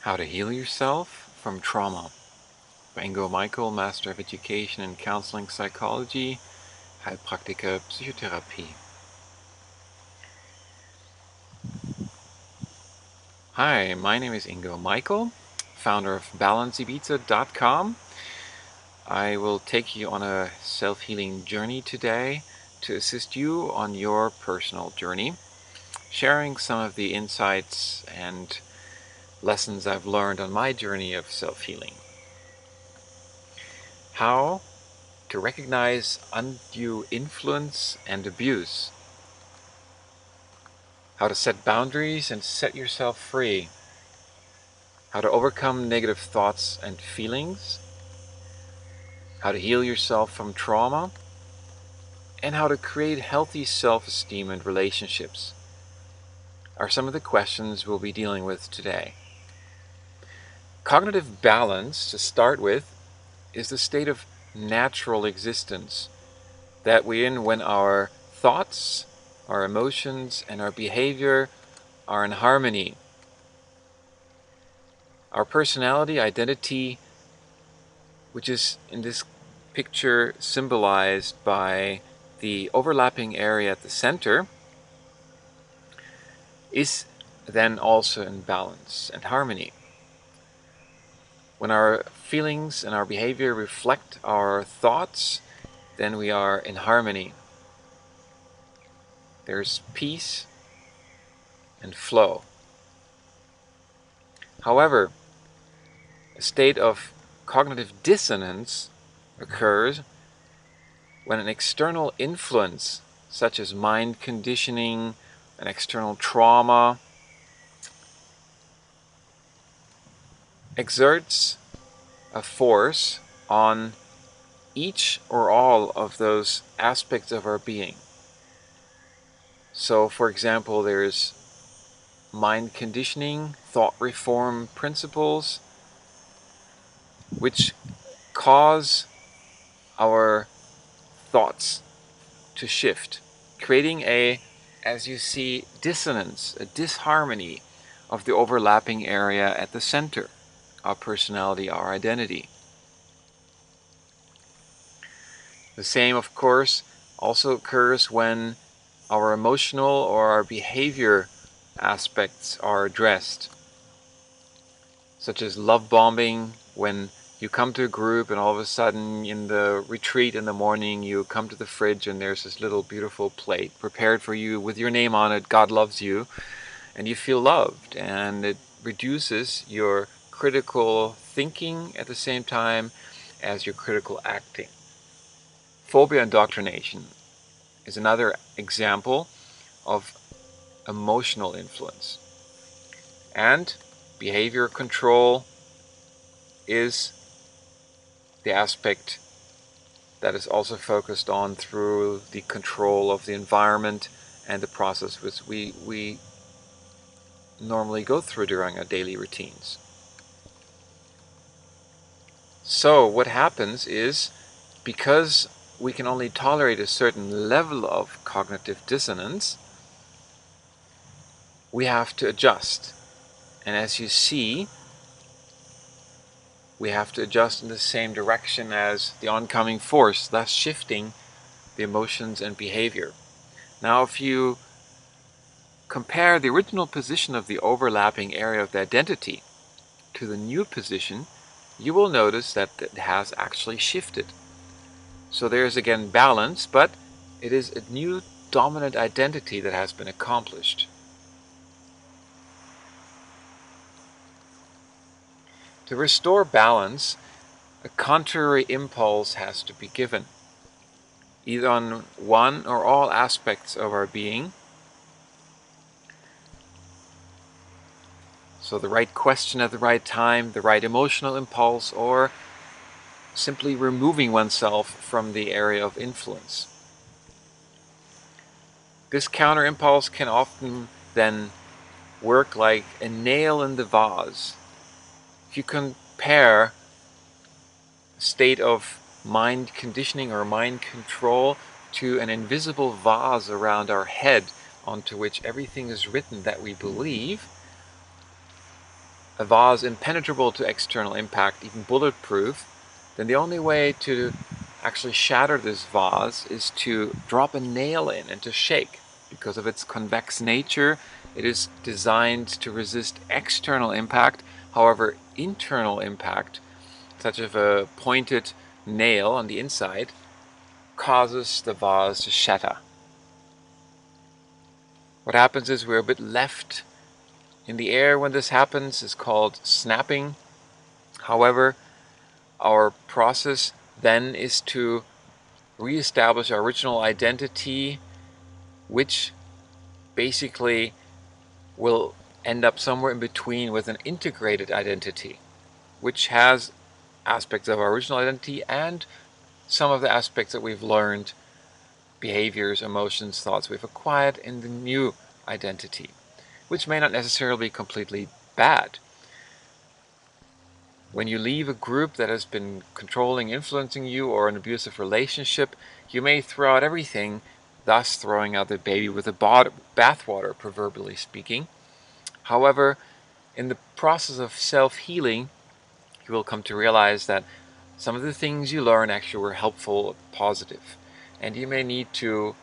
How to Heal Yourself from Trauma by Ingo Zen, Master of Education in Counselling Psychology, Heilpraktiker Psychotherapie. Hi, my name is Ingo Zen, founder of BalanceIbiza.com. I will take you on a self-healing journey today to assist you on your personal journey, sharing some of the insights and lessons I've learned on my journey of self-healing. How to recognize undue influence and abuse. How to set boundaries and set yourself free. How to overcome negative thoughts and feelings. How to heal yourself from trauma. And how to create healthy self-esteem and relationships are some of the questions we'll be dealing with today. Cognitive balance, to start with, is the state of natural existence that we're in when our thoughts, our emotions, and our behavior are in harmony. Our personality, identity, which is in this picture symbolized by the overlapping area at the center, is then also in balance and harmony. When our feelings and our behavior reflect our thoughts, then we are in harmony. There's peace and flow. However, a state of cognitive dissonance occurs when an external influence, such as mind conditioning, an external trauma, exerts a force on each or all of those aspects of our being. So, for example, there's mind conditioning, thought reform principles, which cause our thoughts to shift, creating a, as you see, dissonance, a disharmony of the overlapping area at the center, our personality, our identity. The same, of course, also occurs when our emotional or our behavior aspects are addressed, such as love bombing, when you come to a group and all of a sudden in the retreat in the morning you come to the fridge and there's this little beautiful plate prepared for you with your name on it, God loves you, and you feel loved, and it reduces your critical thinking at the same time as your critical acting. Phobia indoctrination is another example of emotional influence. And behavior control is the aspect that is also focused on through the control of the environment and the process which we normally go through during our daily routines. So what happens is, because we can only tolerate a certain level of cognitive dissonance, we have to adjust. And as you see, we have to adjust in the same direction as the oncoming force, thus shifting the emotions and behavior. Now, if you compare the original position of the overlapping area of the identity to the new position, you will notice that it has actually shifted. So there is again balance, but it is a new dominant identity that has been accomplished. To restore balance, a contrary impulse has to be given, either on one or all aspects of our being. So the right question at the right time, the right emotional impulse, or simply removing oneself from the area of influence. This counter impulse can often then work like a nail in the vase. If you compare a state of mind conditioning or mind control to an invisible vase around our head onto which everything is written that we believe, a vase impenetrable to external impact, even bulletproof, then the only way to actually shatter this vase is to drop a nail in and to shake. Because of its convex nature, it is designed to resist external impact. However, internal impact, such as a pointed nail on the inside, causes the vase to shatter. What happens is we're a bit left in the air when this happens. It's called snapping. However, our process then is to reestablish our original identity, which basically will end up somewhere in between with an integrated identity, which has aspects of our original identity and some of the aspects that we've learned, behaviors, emotions, thoughts we've acquired in the new identity, which may not necessarily be completely bad. When you leave a group that has been controlling, influencing you, or an abusive relationship, you may throw out everything, thus throwing out the baby with the bathwater, proverbially speaking. However, in the process of self-healing, you will come to realize that some of the things you learn actually were helpful, positive, and you may need to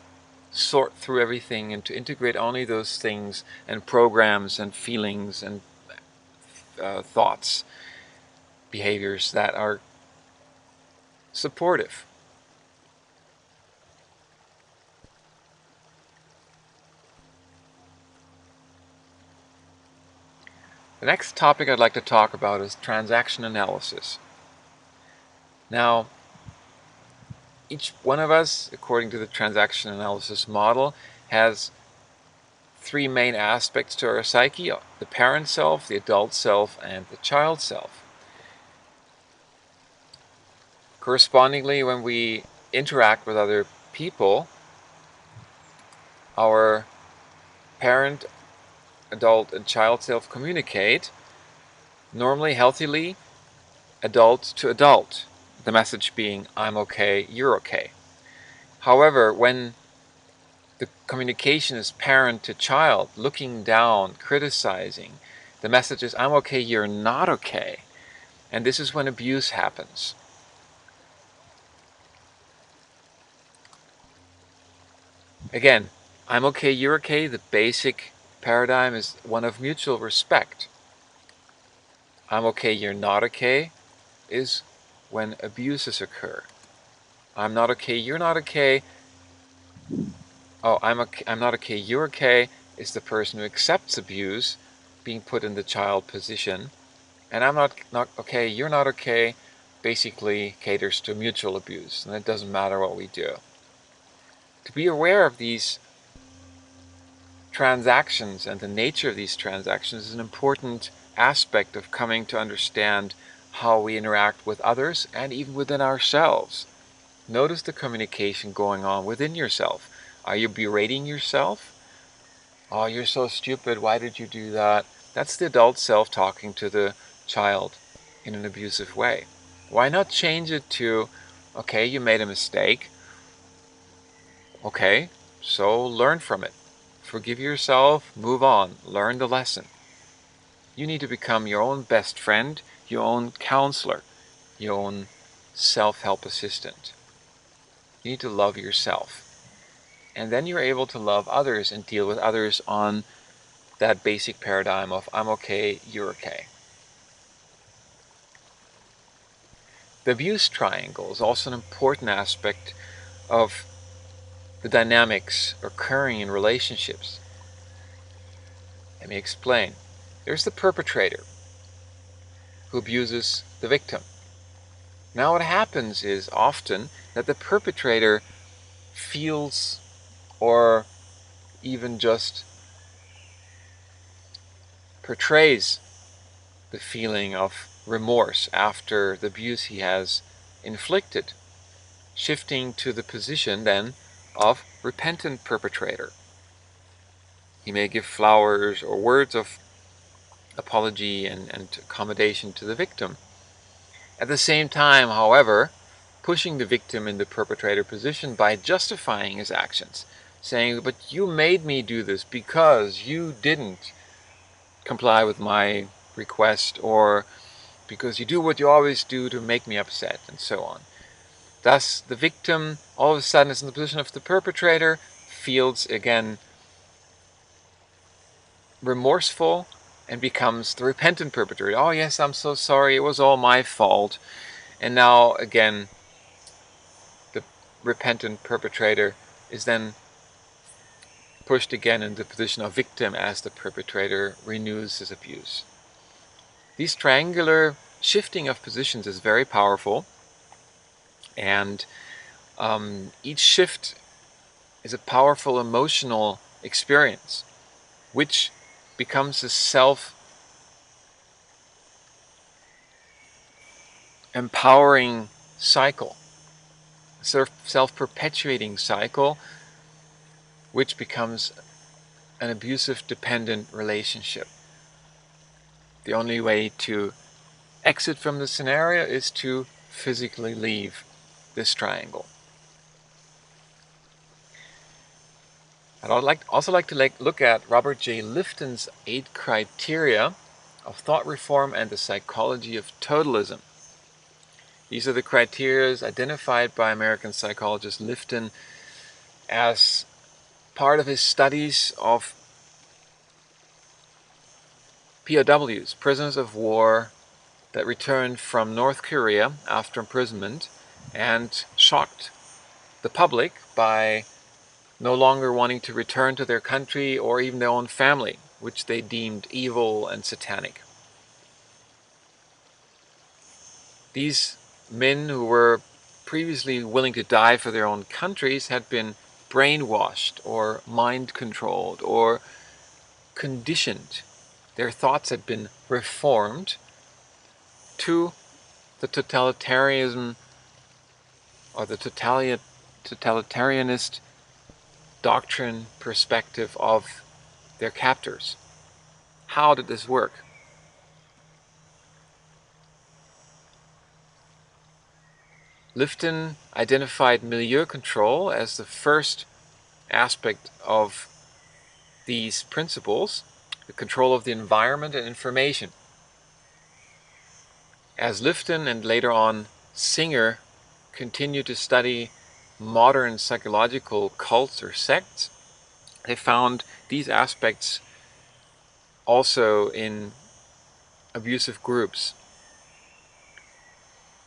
sort through everything and to integrate only those things and programs and feelings and thoughts, behaviors that are supportive. The next topic I'd like to talk about is transaction analysis. Now, each one of us, according to the transaction analysis model, has three main aspects to our psyche: the parent self, the adult self, and the child self. Correspondingly, when we interact with other people, our parent, adult, and child self communicate, normally healthily, adult to adult, the message being, I'm okay, you're okay. However, when the communication is parent to child, looking down, criticizing, the message is, I'm okay, you're not okay. And this is when abuse happens. Again, I'm okay, you're okay. The basic paradigm is one of mutual respect. I'm okay, you're not okay is when abuses occur. I'm not okay, you're not okay. Oh, I'm not okay, you're okay is the person who accepts abuse being put in the child position. And I'm not okay, you're not okay basically caters to mutual abuse, and it doesn't matter what we do. To be aware of these transactions and the nature of these transactions is an important aspect of coming to understand how we interact with others and even within ourselves. Notice the communication going on within yourself. Are you berating yourself? Oh, you're so stupid, why did you do that? That's the adult self talking to the child in an abusive way. Why not change it to, okay, you made a mistake. Okay, so learn from it. Forgive yourself, move on, learn the lesson. You need to become your own best friend, your own counselor, your own self-help assistant. You need to love yourself. And then you're able to love others and deal with others on that basic paradigm of I'm okay, you're okay. The abuse triangle is also an important aspect of the dynamics occurring in relationships. Let me explain. There's the perpetrator who abuses the victim. Now what happens is often that the perpetrator feels or even just portrays the feeling of remorse after the abuse he has inflicted, shifting to the position then of repentant perpetrator. He may give flowers or words of apology and accommodation to the victim. At the same time, however, pushing the victim in the perpetrator position by justifying his actions, saying, but you made me do this because you didn't comply with my request, or because you do what you always do to make me upset, and so on. Thus, the victim all of a sudden is in the position of the perpetrator, feels again remorseful, and becomes the repentant perpetrator. Oh yes, I'm so sorry, it was all my fault. And now again, the repentant perpetrator is then pushed again into the position of victim as the perpetrator renews his abuse. This triangular shifting of positions is very powerful, and each shift is a powerful emotional experience, which becomes a self-empowering cycle, a self-perpetuating cycle, which becomes an abusive dependent relationship. The only way to exit from the scenario is to physically leave this triangle. And I'd also like to look at Robert J. Lifton's 8 criteria of thought reform and the psychology of totalism. These are the criteria identified by American psychologist Lifton as part of his studies of POWs, prisoners of war, that returned from North Korea after imprisonment and shocked the public by no longer wanting to return to their country or even their own family, which they deemed evil and satanic. These men who were previously willing to die for their own countries had been brainwashed or mind-controlled or conditioned. Their thoughts had been reformed to the totalitarianism or the totalitarianist doctrine perspective of their captors. How did this work? Lifton identified milieu control as the first aspect of these principles, the control of the environment and information. As Lifton and later on Singer continued to study modern psychological cults or sects, they found these aspects also in abusive groups.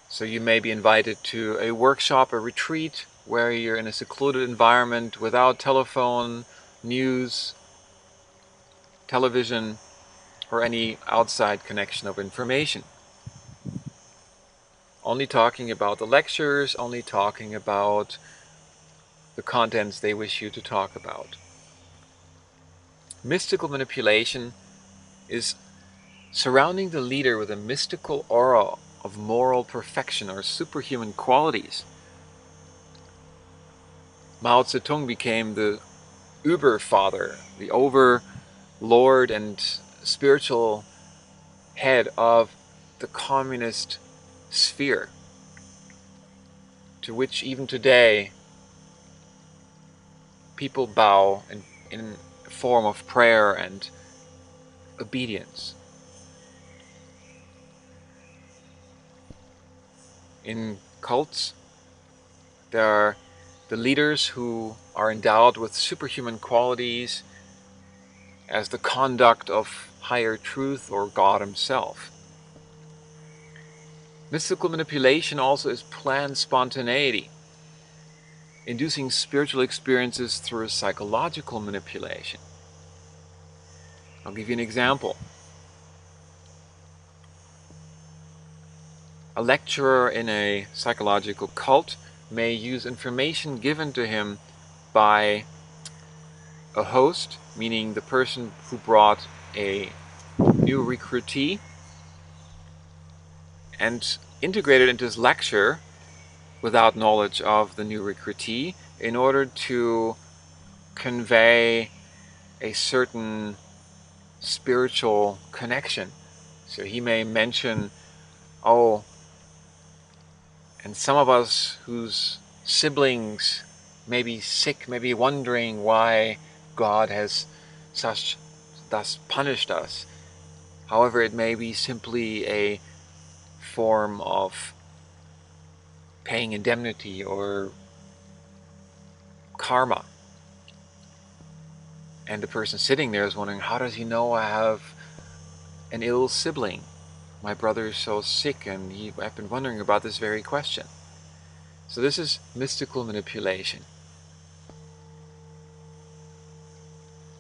So you may be invited to a workshop, a retreat, where you're in a secluded environment without telephone, news, television, or any outside connection of information. Only talking about the lectures, only talking about the contents they wish you to talk about. Mystical manipulation is surrounding the leader with a mystical aura of moral perfection or superhuman qualities. Mao Zedong became the Uber-Father, the overlord and spiritual head of the communist sphere, to which even today people bow in a form of prayer and obedience. In cults, there are the leaders who are endowed with superhuman qualities as the conduct of higher truth or God himself. Mystical manipulation also is planned spontaneity, inducing spiritual experiences through psychological manipulation. I'll give you an example. A lecturer in a psychological cult may use information given to him by a host, meaning the person who brought a new recruitee, and integrate it into his lecture without knowledge of the new recruitee in order to convey a certain spiritual connection. So he may mention, oh, and some of us whose siblings may be sick, may be wondering why God has thus punished us. However, it may be simply a form of paying indemnity or karma. And the person sitting there is wondering, how does he know I have an ill sibling? My brother is so sick, and I've been wondering about this very question. So this is mystical manipulation.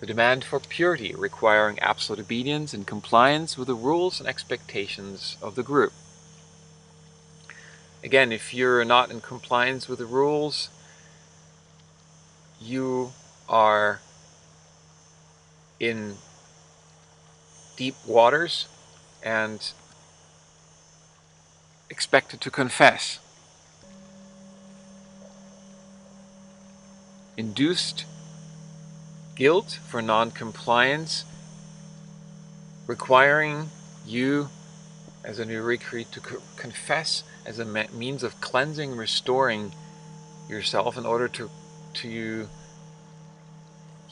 The demand for purity, requiring absolute obedience and compliance with the rules and expectations of the group. Again, if you're not in compliance with the rules, you are in deep waters and expected to confess. Induced guilt for non-compliance, requiring you as a new recruit to confess as a means of cleansing, restoring yourself in order to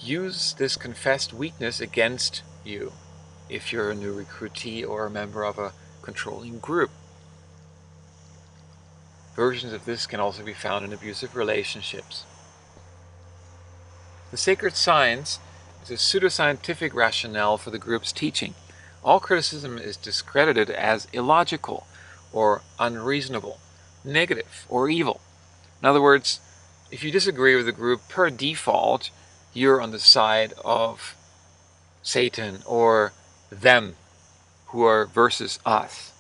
use this confessed weakness against you if you're a new recruitee or a member of a controlling group. Versions of this can also be found in abusive relationships. The sacred science is a pseudoscientific rationale for the group's teaching. All criticism is discredited as illogical or unreasonable, negative or evil. In other words, if you disagree with the group, per default, you're on the side of Satan or them, who are versus us,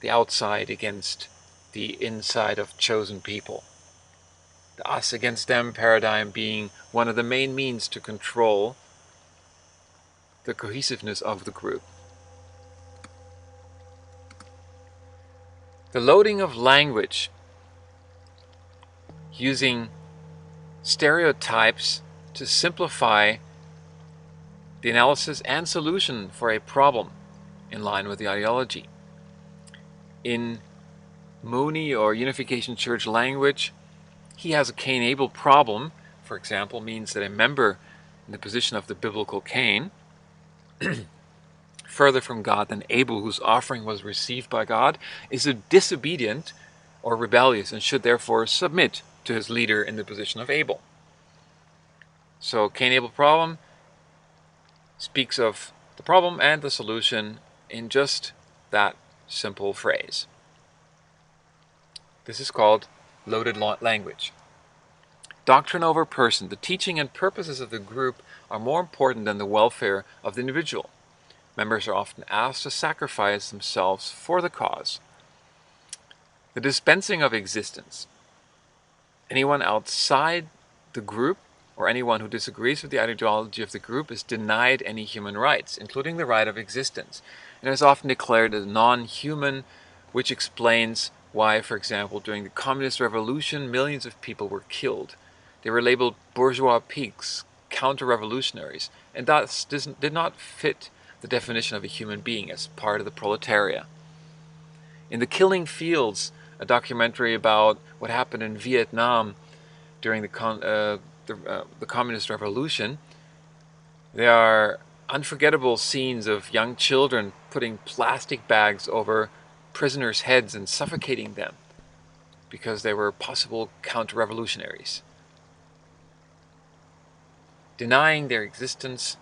the outside against the inside of chosen people. The us against them paradigm being one of the main means to control the cohesiveness of the group. The loading of language using stereotypes to simplify the analysis and solution for a problem in line with the ideology. In Mooney or Unification Church language, he has a Cain-Abel problem, for example, means that a member in the position of the biblical Cain, further from God than Abel, whose offering was received by God, is a disobedient or rebellious and should therefore submit to his leader in the position of Abel. So Cain-Abel problem speaks of the problem and the solution in just that simple phrase. This is called loaded language. Doctrine over person. The teaching and purposes of the group are more important than the welfare of the individual. Members are often asked to sacrifice themselves for the cause. The dispensing of existence. Anyone outside the group or anyone who disagrees with the ideology of the group is denied any human rights, including the right of existence, and is often declared as non-human, which explains why, for example, during the Communist Revolution, millions of people were killed. They were labeled bourgeois pigs, counter-revolutionaries, and thus did not fit the definition of a human being as part of the proletariat. In The Killing Fields, a documentary about what happened in Vietnam during the Communist Revolution, there are unforgettable scenes of young children putting plastic bags over prisoners' heads and suffocating them because they were possible counter-revolutionaries, denying their existence,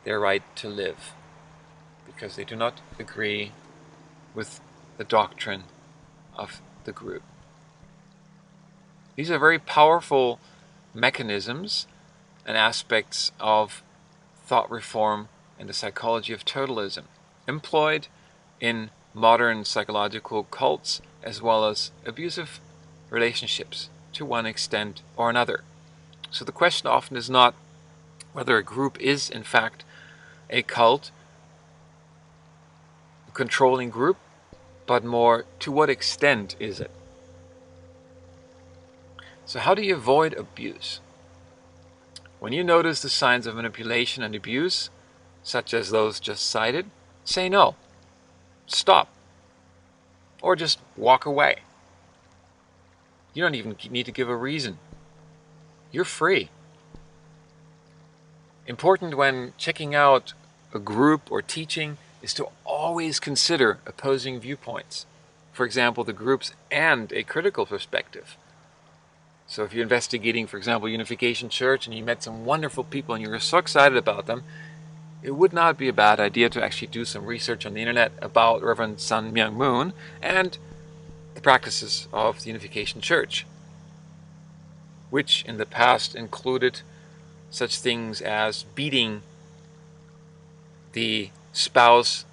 their right to live, because they do not agree with the doctrine of the group. These are very powerful mechanisms and aspects of thought reform and the psychology of totalism, employed in modern psychological cults as well as abusive relationships to one extent or another. So the question often is not whether a group is in fact a cult, a controlling group, but more to what extent is it? So how do you avoid abuse? When you notice the signs of manipulation and abuse, such as those just cited, say no, stop, or just walk away. You don't even need to give a reason. You're free. Important when checking out a group or teaching is to always consider opposing viewpoints. For example, the groups and a critical perspective. So if you're investigating, for example, Unification Church and you met some wonderful people and you were so excited about them, it would not be a bad idea to actually do some research on the internet about Reverend Sun Myung Moon and the practices of the Unification Church, which in the past included such things as beating the spouse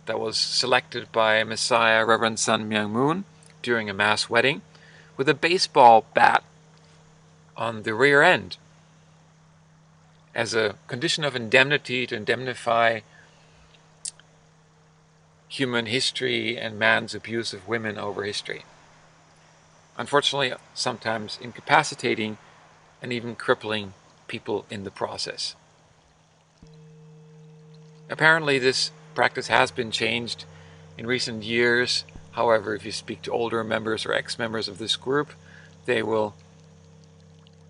that was selected by Messiah Reverend Sun Myung Moon during a mass wedding with a baseball bat on the rear end as a condition of indemnity to indemnify human history and man's abuse of women over history. Unfortunately, sometimes incapacitating and even crippling people in the process. Apparently, this practice has been changed in recent years. However, if you speak to older members or ex-members of this group, they will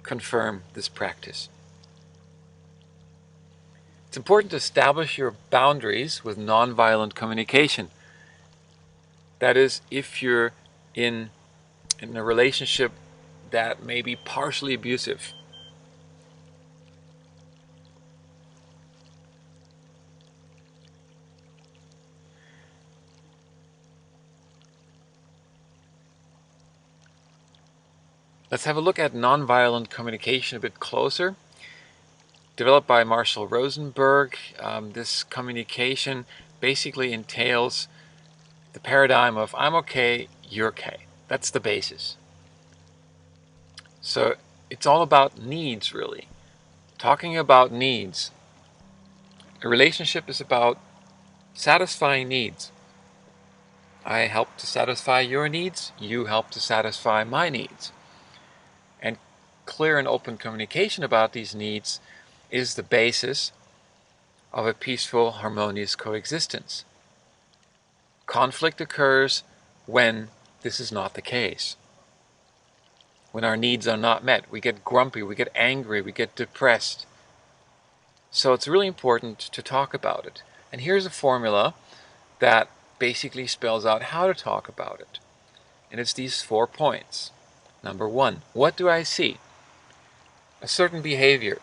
confirm this practice. It's important to establish your boundaries with nonviolent communication. That is, if you're in a relationship that may be partially abusive. Let's have a look at nonviolent communication a bit closer. Developed by Marshall Rosenberg, this communication basically entails the paradigm of I'm okay, you're okay. That's the basis. So it's all about needs, really. Talking about needs. A relationship is about satisfying needs. I help to satisfy your needs, you help to satisfy my needs. And clear and open communication about these needs is the basis of a peaceful, harmonious coexistence. Conflict occurs when this is not the case. When our needs are not met, we get grumpy, we get angry, we get depressed. So it's really important to talk about it. And here's a formula that basically spells out how to talk about it. And it's these 4 points. Number 1, what do I see? A certain behavior.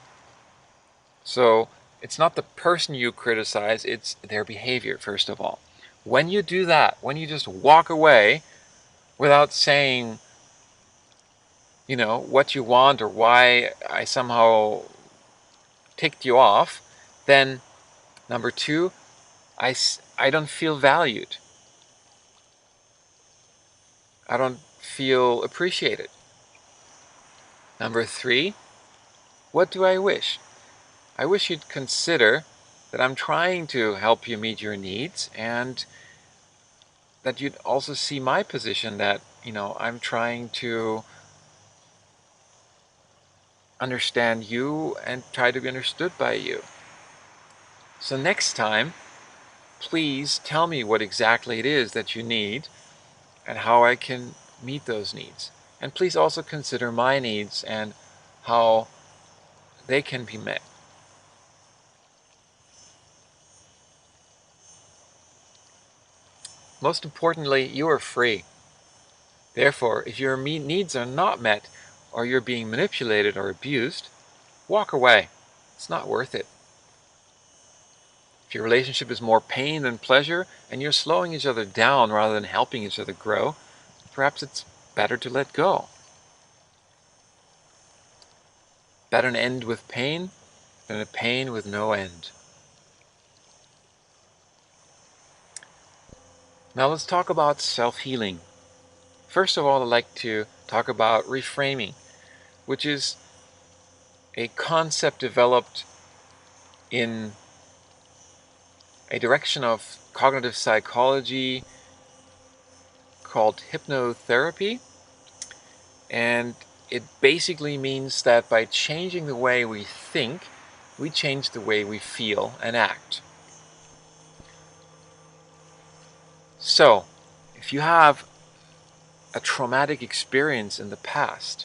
So it's not the person you criticize, it's their behavior, first of all. When you do that, when you just walk away without saying, what you want or why I somehow ticked you off, then number 2, I don't feel valued. I don't feel appreciated. Number 3, what do I wish? I wish you'd consider that I'm trying to help you meet your needs and that you'd also see my position that, I'm trying to understand you and try to be understood by you. So next time, please tell me what exactly it is that you need and how I can meet those needs. And please also consider my needs and how they can be met. Most importantly, you are free. Therefore, if your needs are not met or you're being manipulated or abused, walk away. It's not worth it. If your relationship is more pain than pleasure and you're slowing each other down rather than helping each other grow, perhaps it's better to let go. Better an end with pain than a pain with no end. Now let's talk about self-healing. First of all, I'd like to talk about reframing, which is a concept developed in a direction of cognitive psychology called hypnotherapy. And it basically means that by changing the way we think, we change the way we feel and act. So, if you have a traumatic experience in the past,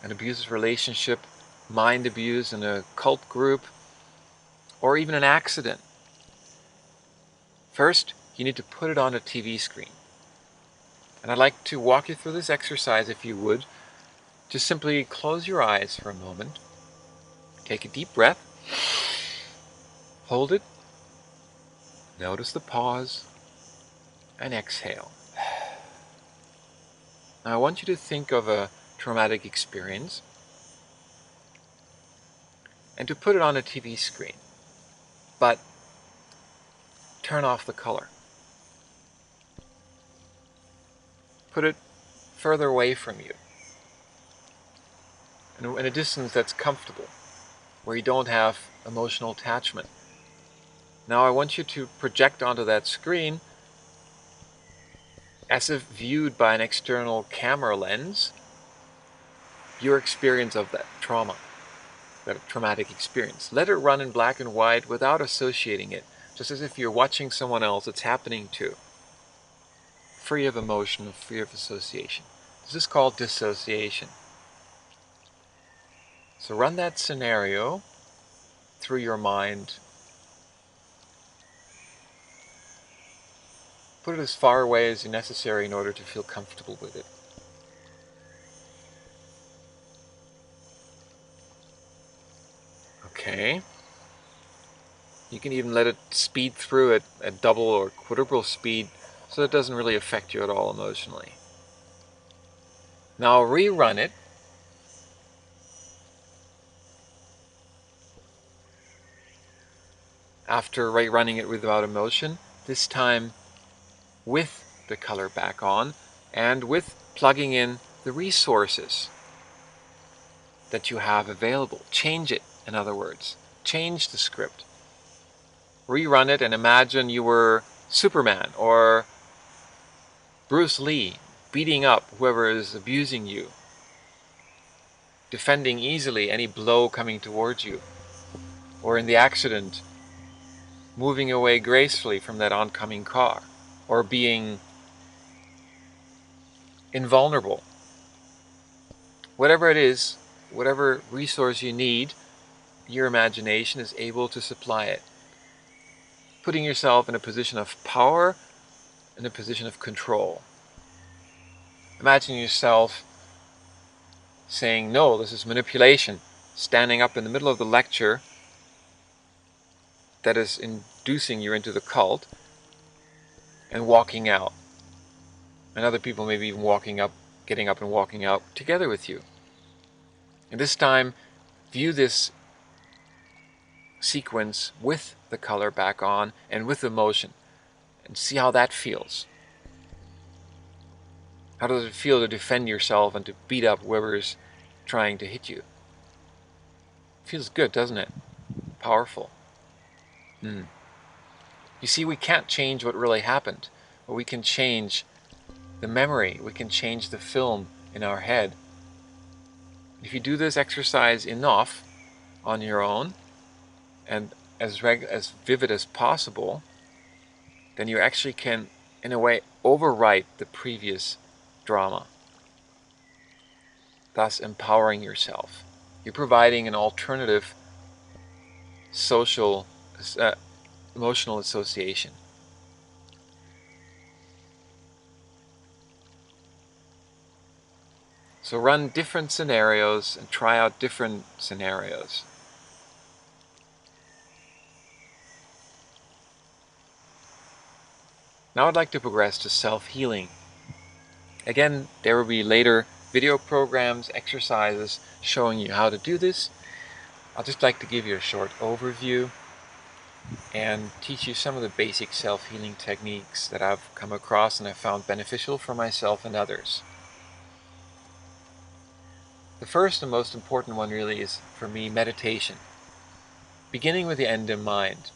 an abusive relationship, mind abuse in a cult group, or even an accident, First, you need to put it on a TV screen. And I'd like to walk you through this exercise, if you would. Just simply close your eyes for a moment. Take a deep breath. Hold it. Notice the pause. And exhale. Now I want you to think of a traumatic experience and to put it on a TV screen. But turn off the color. Put it further away from you, in a distance that's comfortable, where you don't have emotional attachment. Now I want you to project onto that screen, as if viewed by an external camera lens, your experience of that trauma, that traumatic experience. Let it run in black and white without associating it, just as if you're watching someone else it's happening to. Free of emotion, free of association. This is called dissociation. So run that scenario through your mind. Put it as far away as necessary in order to feel comfortable with it. Okay. You can even let it speed through at double or quadruple speed so it doesn't really affect you at all emotionally. Now rerun it. After running it without emotion, this time with the color back on and with plugging in the resources that you have available. Change it, in other words. Change the script. Rerun it and imagine you were Superman or Bruce Lee beating up whoever is abusing you, defending easily any blow coming towards you, or in the accident, moving away gracefully from that oncoming car, or being invulnerable. Whatever it is, whatever resource you need, your imagination is able to supply it. Putting yourself in a position of power, in a position of control. Imagine yourself saying, no, this is manipulation, standing up in the middle of the lecture that is inducing you into the cult, and walking out. And other people maybe even getting up and walking out together with you. And this time, view this sequence with the color back on and with emotion, and see how that feels. How does it feel to defend yourself and to beat up whoever's trying to hit you? Feels good, doesn't it? Powerful. You see, we can't change what really happened, but we can change the memory. We can change the film in our head. If you do this exercise enough on your own, and as vivid as possible, then you actually can, in a way, overwrite the previous drama, thus empowering yourself. You're providing an alternative social, emotional association. So run different scenarios and try out different scenarios. Now I'd like to progress to self-healing. Again, there will be later video programs, exercises showing you how to do this. I'll just like to give you a short overview and teach you some of the basic self-healing techniques that I've come across and I've found beneficial for myself and others. The first and most important one really is, for me, meditation. Beginning with the end in mind.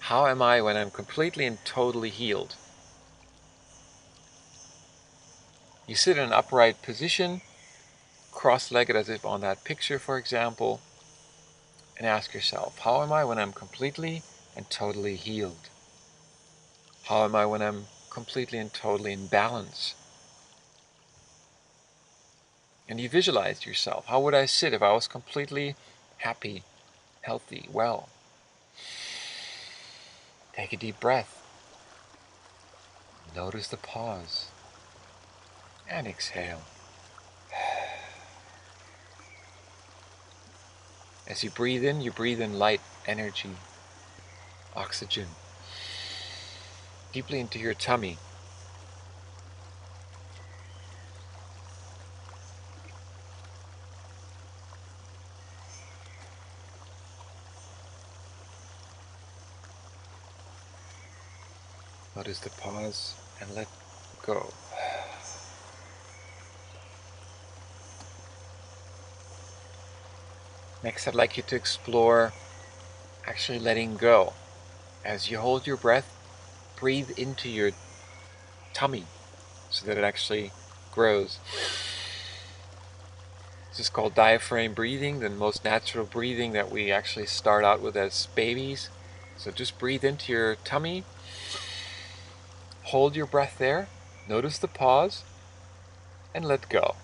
How am I when I'm completely and totally healed? You sit in an upright position, cross-legged as if on that picture, for example, and ask yourself, how am I when I'm completely and totally healed? How am I when I'm completely and totally in balance? And you visualize yourself. How would I sit if I was completely happy, healthy, well? Take a deep breath. Notice the pause. And exhale. As you breathe in light, energy, oxygen, deeply into your tummy. Notice the pause and let go. Next, I'd like you to explore actually letting go. As you hold your breath, breathe into your tummy so that it actually grows. This is called diaphragm breathing, the most natural breathing that we actually start out with as babies. So just breathe into your tummy, hold your breath there, notice the pause, and let go.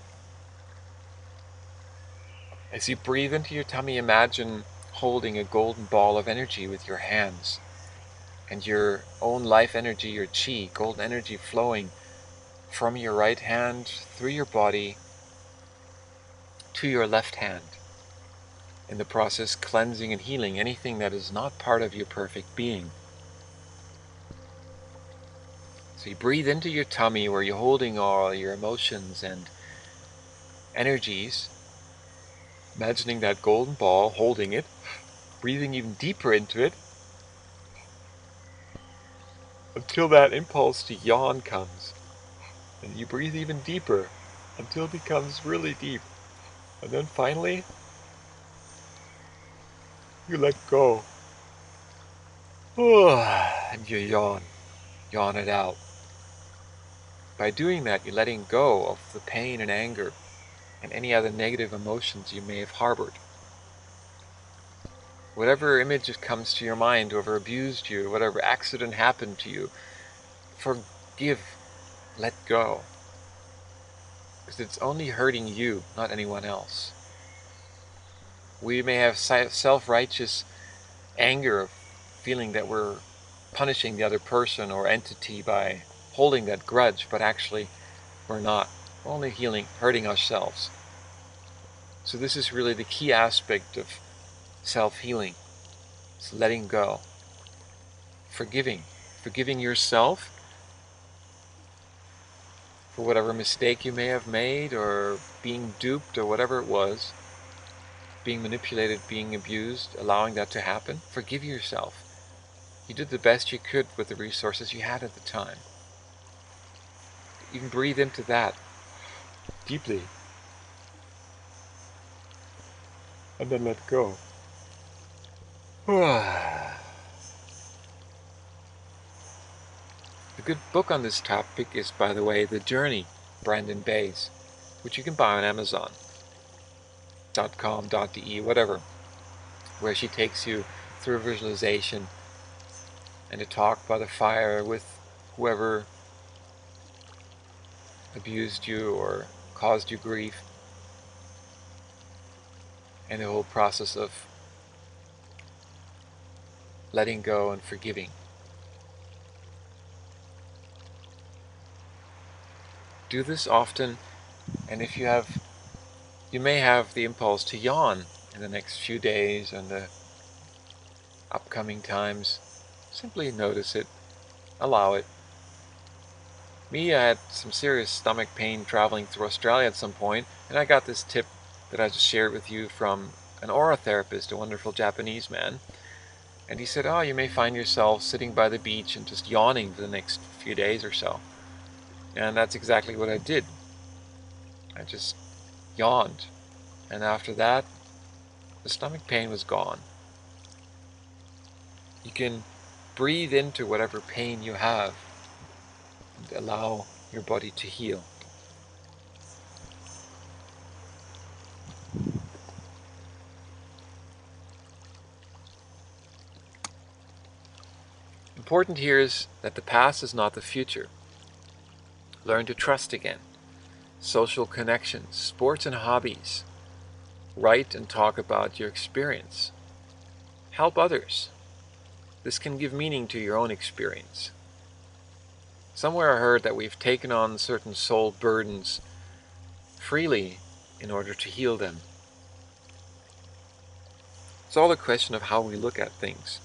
As you breathe into your tummy, imagine holding a golden ball of energy with your hands, and your own life energy, your chi, golden energy flowing from your right hand through your body to your left hand. In the process, cleansing and healing anything that is not part of your perfect being. So you breathe into your tummy where you're holding all your emotions and energies, imagining that golden ball, holding it, breathing even deeper into it, until that impulse to yawn comes. And you breathe even deeper until it becomes really deep. And then finally, you let go. And you yawn. Yawn it out. By doing that, you're letting go of the pain and anger and any other negative emotions you may have harbored. Whatever image comes to your mind, whoever abused you, whatever accident happened to you, forgive, let go. Because it's only hurting you, not anyone else. We may have self-righteous anger, feeling that we're punishing the other person or entity by holding that grudge, but actually we're not. We're only hurting ourselves. So this is really the key aspect of self-healing. It's letting go. Forgiving. Forgiving yourself for whatever mistake you may have made, or being duped, or whatever it was, being manipulated, being abused, allowing that to happen. Forgive yourself. You did the best you could with the resources you had at the time. You can breathe into that deeply and then let go. A good book on this topic is, by the way, The Journey, Brandon Bay's, which you can buy on Amazon.com.de, whatever, where she takes you through visualization and a talk by the fire with whoever abused you or caused you grief, and the whole process of letting go and forgiving. Do this often, and if you may have the impulse to yawn in the next few days and the upcoming times. Simply notice it, allow it. Me, I had some serious stomach pain traveling through Australia at some point, and I got this tip that I just shared with you from an aura therapist, a wonderful Japanese man. And he said, you may find yourself sitting by the beach and just yawning for the next few days or so. And that's exactly what I did. I just yawned. And after that, the stomach pain was gone. You can breathe into whatever pain you have and allow your body to heal. Important here is that the past is not the future. Learn to trust again. Social connections, sports and hobbies. Write and talk about your experience. Help others. This can give meaning to your own experience. Somewhere I heard that we've taken on certain soul burdens freely in order to heal them. It's all a question of how we look at things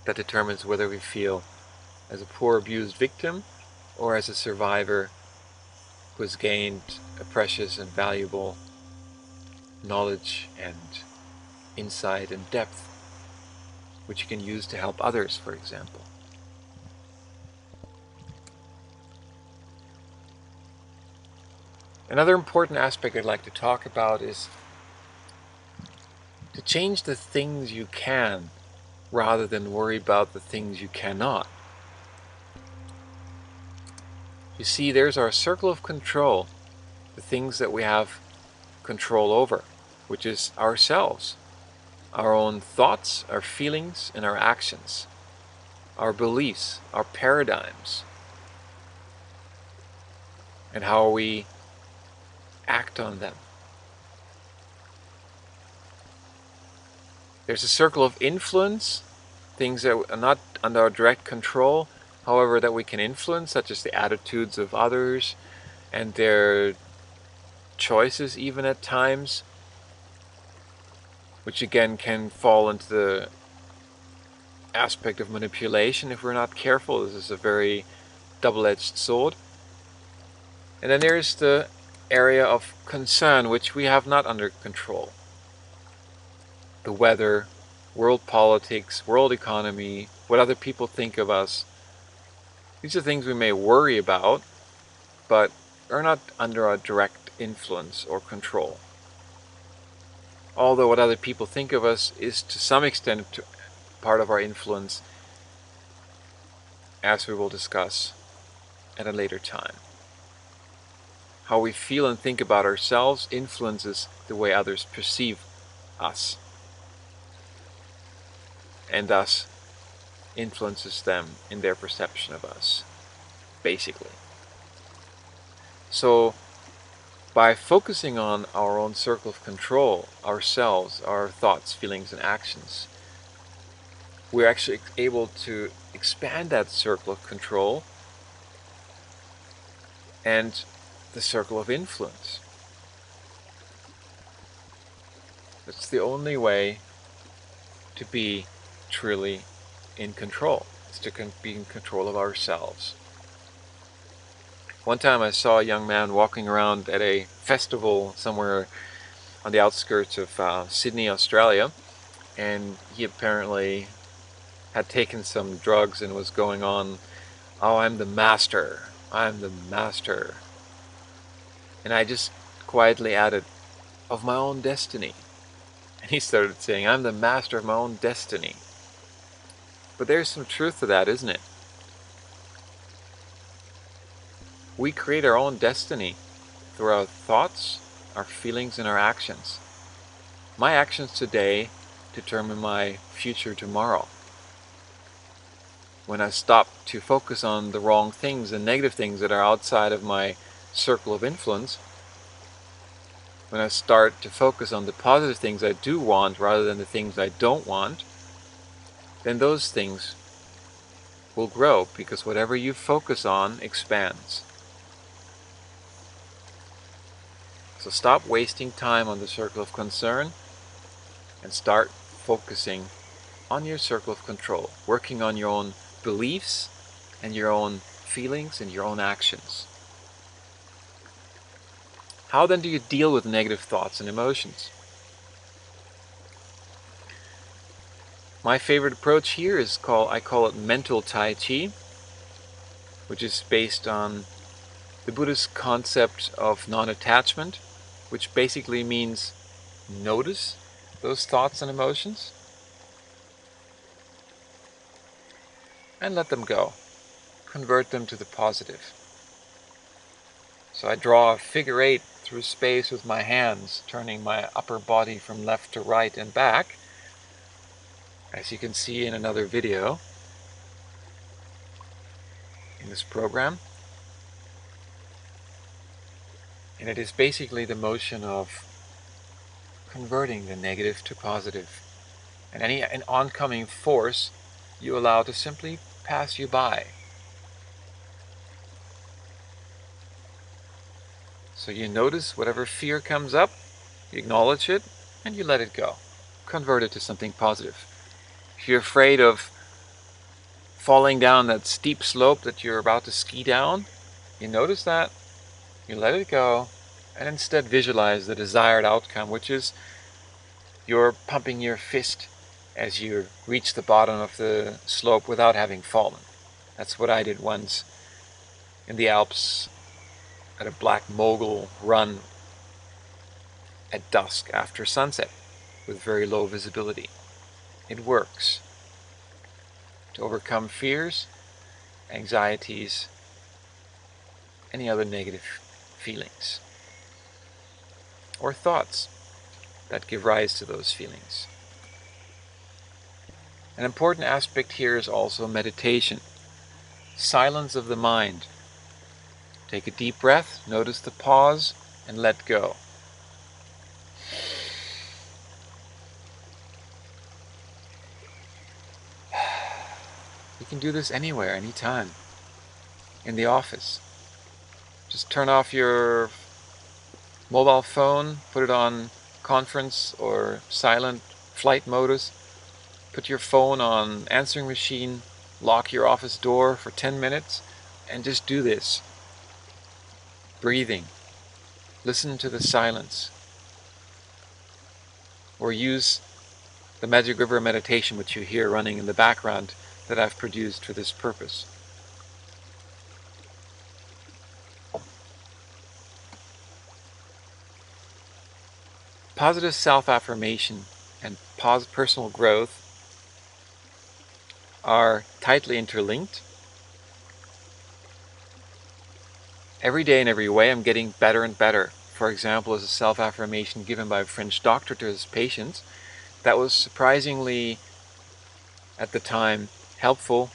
that determines whether we feel as a poor abused victim or as a survivor who has gained a precious and valuable knowledge and insight and depth, which you can use to help others, for example. Another important aspect I'd like to talk about is to change the things you can rather than worry about the things you cannot. You see, there's our circle of control, the things that we have control over, which is ourselves, our own thoughts, our feelings, and our actions, our beliefs, our paradigms, and how we act on them. There's a circle of influence, things that are not under our direct control, however, that we can influence, such as the attitudes of others and their choices even at times, which again can fall into the aspect of manipulation if we're not careful. This is a very double-edged sword. And then there's the area of concern, which we have not under control. The weather, world politics, world economy, what other people think of us. These are things we may worry about, but are not under our direct influence or control. Although what other people think of us is to some extent part of our influence, as we will discuss at a later time. How we feel and think about ourselves influences the way others perceive us, and thus influences them in their perception of us, basically. So, by focusing on our own circle of control, ourselves, our thoughts, feelings, and actions, we're actually able to expand that circle of control and the circle of influence. It's the only way to be truly in control. It's to be in control of ourselves. One time I saw a young man walking around at a festival somewhere on the outskirts of Sydney, Australia, and he apparently had taken some drugs and was going on, "Oh, I'm the master, I'm the master." And I just quietly added, "Of my own destiny." And he started saying, "I'm the master of my own destiny." But there's some truth to that, isn't it? We create our own destiny through our thoughts, our feelings, and our actions. My actions today determine my future tomorrow. When I stop to focus on the wrong things and negative things that are outside of my circle of influence, when I start to focus on the positive things I do want rather than the things I don't want, then those things will grow, because whatever you focus on expands. So stop wasting time on the circle of concern and start focusing on your circle of control, working on your own beliefs and your own feelings and your own actions. How then do you deal with negative thoughts and emotions? My favorite approach here is I call it mental Tighty, which is based on the Buddhist concept of non-attachment, which basically means notice those thoughts and emotions and let them go. Convert them to the positive. So I draw a figure 8 through space with my hands, turning my upper body from left to right and back, as you can see in another video in this program. And it is basically the motion of converting the negative to positive. And an oncoming force you allow to simply pass you by. So you notice whatever fear comes up, you acknowledge it, and you let it go. Convert it to something positive. If you're afraid of falling down that steep slope that you're about to ski down, you notice that, you let it go, and instead visualize the desired outcome, which is you're pumping your fist as you reach the bottom of the slope without having fallen. That's what I did once in the Alps at a Black Mogul run at dusk after sunset with very low visibility. It works to overcome fears, anxieties, any other negative feelings or thoughts that give rise to those feelings. An important aspect here is also meditation. Silence of the mind. Take a deep breath, notice the pause, and let go. You can do this anywhere, anytime. In the office. Just turn off your mobile phone, put it on conference or silent flight modus. Put your phone on answering machine, lock your office door for 10 minutes, and just do this. Breathing. Listen to the silence. Or use the Magic River meditation, which you hear running in the background, that I've produced for this purpose. Positive self-affirmation and personal growth are tightly interlinked. Every day in every way I'm getting better and better. For example, as a self-affirmation given by a French doctor to his patients, that was surprisingly, at the time, helpful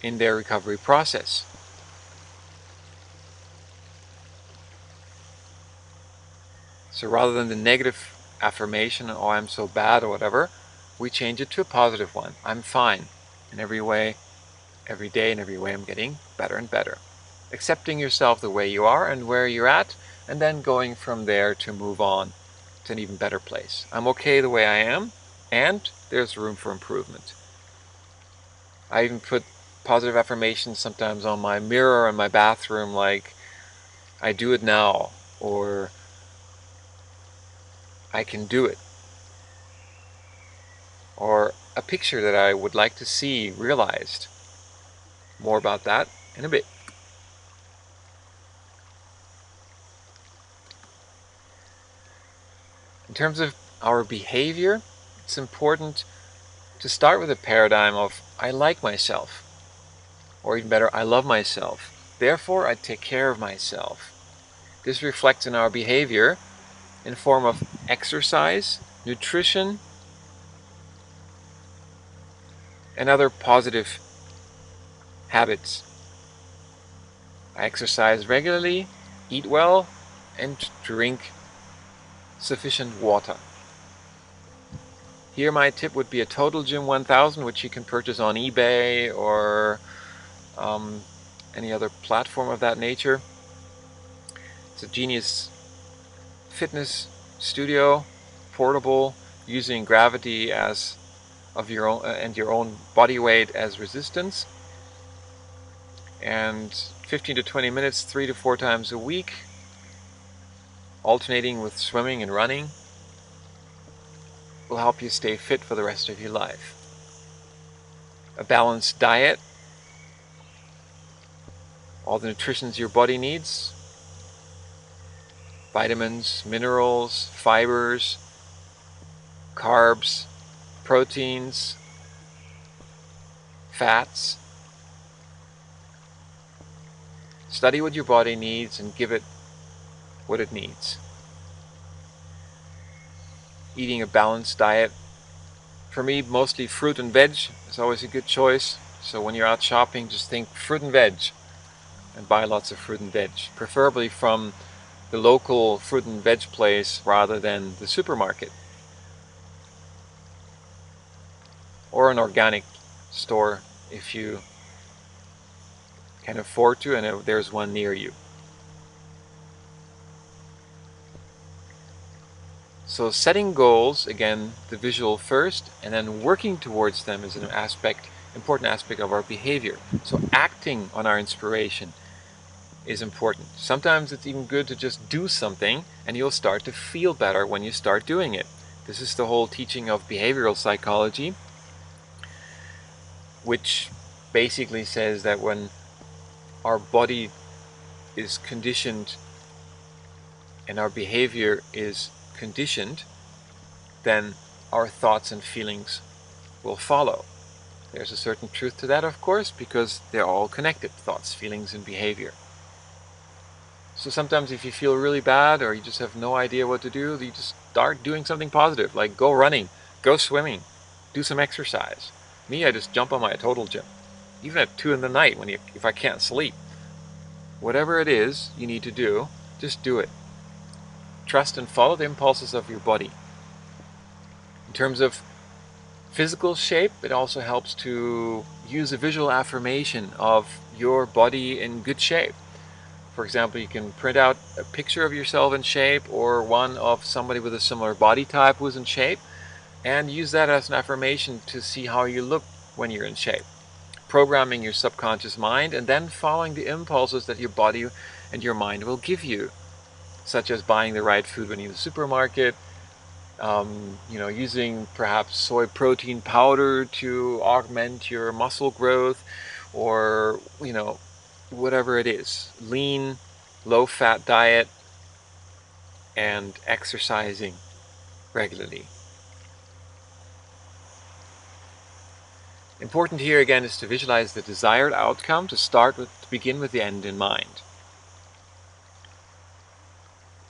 in their recovery process. So rather than the negative affirmation, oh, I'm so bad or whatever, we change it to a positive one. I'm fine. In every way, every day, in every way, I'm getting better and better. Accepting yourself the way you are and where you're at, and then going from there to move on to an even better place. I'm okay the way I am, and there's room for improvement. I even put positive affirmations sometimes on my mirror in my bathroom, like, I do it now, or I can do it, or a picture that I would like to see realized. More about that in a bit. In terms of our behavior, it's important to start with a paradigm of, I like myself, or even better, I love myself. Therefore, I take care of myself. This reflects in our behavior in the form of exercise, nutrition, and other positive habits. I exercise regularly, eat well, and drink sufficient water. Here my tip would be a Total Gym 1000, which you can purchase on eBay or any other platform of that nature. It's a genius fitness studio, portable, using gravity as of your own and your own body weight as resistance. And 15 to 20 minutes, 3 to 4 times a week, alternating with swimming and running, will help you stay fit for the rest of your life. A balanced diet, all the nutrition your body needs, vitamins, minerals, fibers, carbs, proteins, fats. Study what your body needs and give it what it needs. Eating a balanced diet, for me, mostly fruit and veg is always a good choice. So when you're out shopping, just think fruit and veg and buy lots of fruit and veg, preferably from the local fruit and veg place rather than the supermarket or an organic store if you can afford to and there's one near you. So setting goals, again, the visual first, and then working towards them is an important aspect of our behavior. So acting on our inspiration is important. Sometimes it's even good to just do something, and you'll start to feel better when you start doing it. This is the whole teaching of behavioral psychology, which basically says that when our body is conditioned and our behavior is conditioned, then our thoughts and feelings will follow. There's a certain truth to that, of course, because they're all connected, thoughts, feelings, and behavior. So sometimes if you feel really bad or you just have no idea what to do, you just start doing something positive, like go running, go swimming, do some exercise. Me, I just jump on my total gym, even at 2 in the night if I can't sleep. Whatever it is you need to do, just do it. Trust and follow the impulses of your body. In terms of physical shape, it also helps to use a visual affirmation of your body in good shape. For example, you can print out a picture of yourself in shape or one of somebody with a similar body type who's in shape, and use that as an affirmation to see how you look when you're in shape. Programming your subconscious mind and then following the impulses that your body and your mind will give you, such as buying the right food when you're in the supermarket, using perhaps soy protein powder to augment your muscle growth, or whatever it is, lean, low-fat diet, and exercising regularly. Important here again is to visualize the desired outcome, to begin with the end in mind.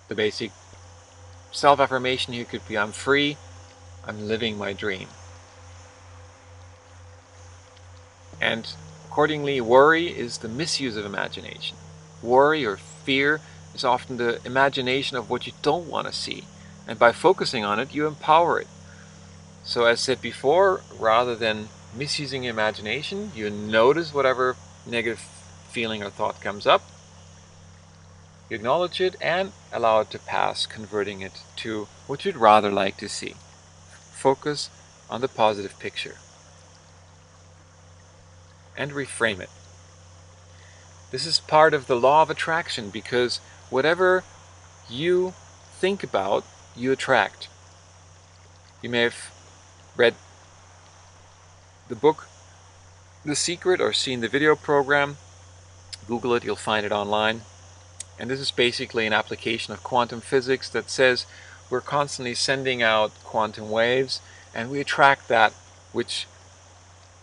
The basic self-affirmation here could be, I'm free, I'm living my dream. And accordingly, worry is the misuse of imagination. Worry or fear is often the imagination of what you don't want to see. And by focusing on it, you empower it. So as said before, rather than misusing imagination, you notice whatever negative feeling or thought comes up, you acknowledge it and allow it to pass, converting it to what you'd rather like to see. Focus on the positive picture. And reframe it. This is part of the law of attraction, because whatever you think about, you attract. You may have read the book The Secret or seen the video program. Google it, you'll find it online. And this is basically an application of quantum physics that says we're constantly sending out quantum waves and we attract that which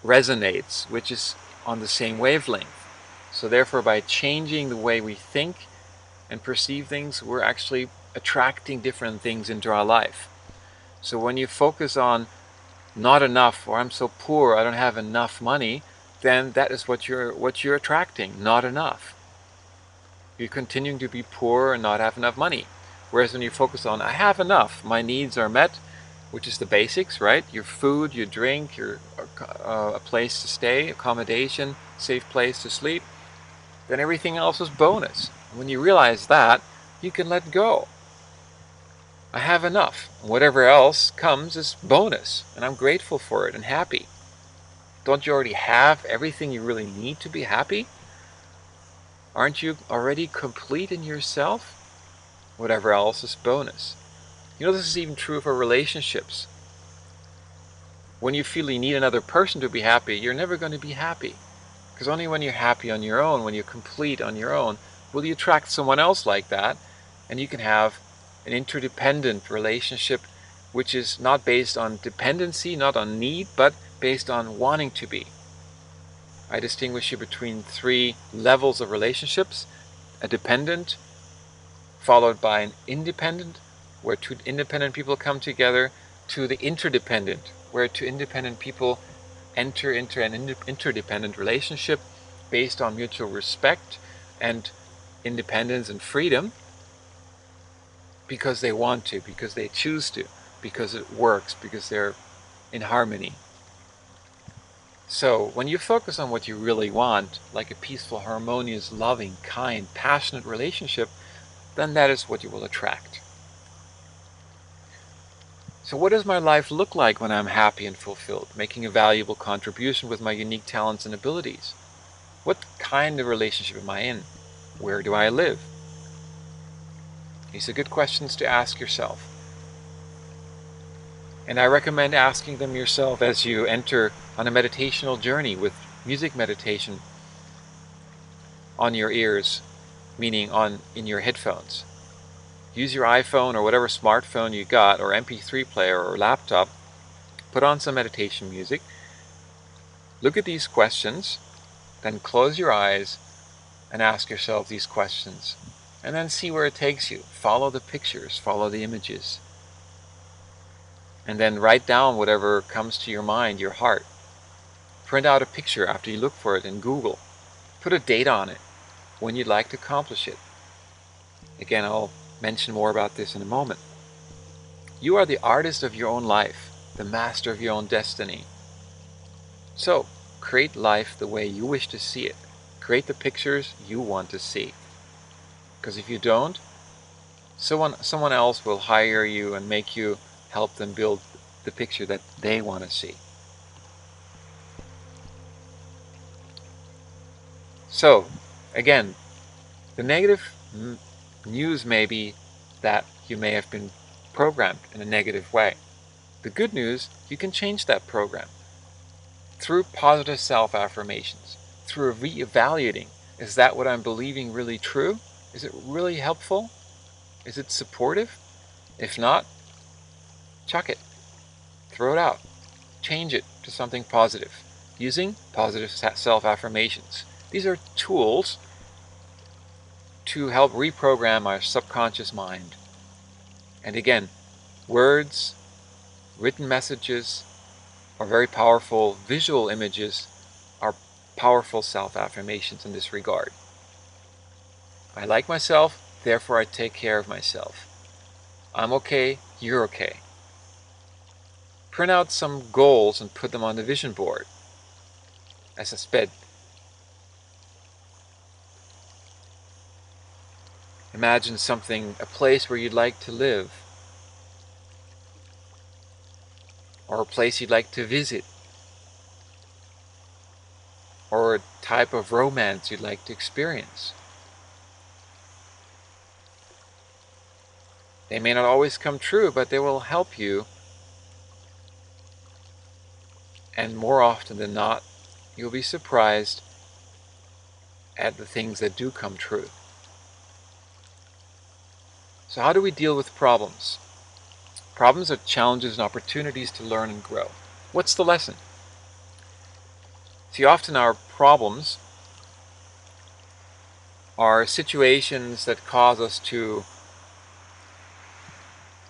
resonates, which is on the same wavelength. So therefore, by changing the way we think and perceive things, we're actually attracting different things into our life. So when you focus on not enough, or I'm so poor, I don't have enough money, then that is what you're attracting, not enough. You're continuing to be poor and not have enough money. Whereas when you focus on, I have enough, my needs are met, which is the basics, right? Your food, your drink, a place to stay, accommodation, safe place to sleep, then everything else is bonus. When you realize that, you can let go. I have enough. Whatever else comes is bonus, and I'm grateful for it and happy. Don't you already have everything you really need to be happy? Aren't you already complete in yourself? Whatever else is bonus. This is even true for relationships. When you feel you need another person to be happy, you're never going to be happy. Because only when you're happy on your own, when you're complete on your own, will you attract someone else like that, and you can have an interdependent relationship which is not based on dependency, not on need, but based on wanting to be. I distinguish here between 3 levels of relationships: a dependent, followed by an independent, where 2 independent people come together, to the interdependent, where 2 independent people enter into an interdependent relationship based on mutual respect and independence and freedom, because they want to, because they choose to, because it works, because they're in harmony. So when you focus on what you really want, like a peaceful, harmonious, loving, kind, passionate relationship, then that is what you will attract. So what does my life look like when I'm happy and fulfilled, making a valuable contribution with my unique talents and abilities? What kind of relationship am I in? Where do I live? These are good questions to ask yourself. And I recommend asking them yourself as you enter on a meditational journey with music meditation on your ears, meaning in your headphones. Use your iPhone or whatever smartphone you got, or MP3 player or laptop. Put on some meditation music. Look at these questions, then close your eyes and ask yourself these questions. And then see where it takes you. Follow the pictures, follow the images. And then write down whatever comes to your mind, your heart. Print out a picture after you look for it in Google. Put a date on it, when you'd like to accomplish it. Again, I'll mention more about this in a moment. You are the artist of your own life, the master of your own destiny. So, create life the way you wish to see it. Create the pictures you want to see. Because if you don't, someone else will hire you and make you help them build the picture that they want to see. So, again, the negative news may be that you may have been programmed in a negative way. The good news, you can change that program through positive self-affirmations, through re-evaluating. Is that what I'm believing really true? Is it really helpful? Is it supportive? If not, chuck it. Throw it out. Change it to something positive using positive self-affirmations. These are tools to help reprogram our subconscious mind. And again, words, written messages, or very powerful visual images are powerful self-affirmations in this regard. I like myself, therefore I take care of myself. I'm okay, you're okay. Print out some goals and put them on the vision board. As I said, imagine something, a place where you'd like to live, or a place you'd like to visit, or a type of romance you'd like to experience. They may not always come true, but they will help you. And more often than not, you'll be surprised at the things that do come true. So how do we deal with problems? Problems are challenges and opportunities to learn and grow. What's the lesson? See, often our problems are situations that cause us to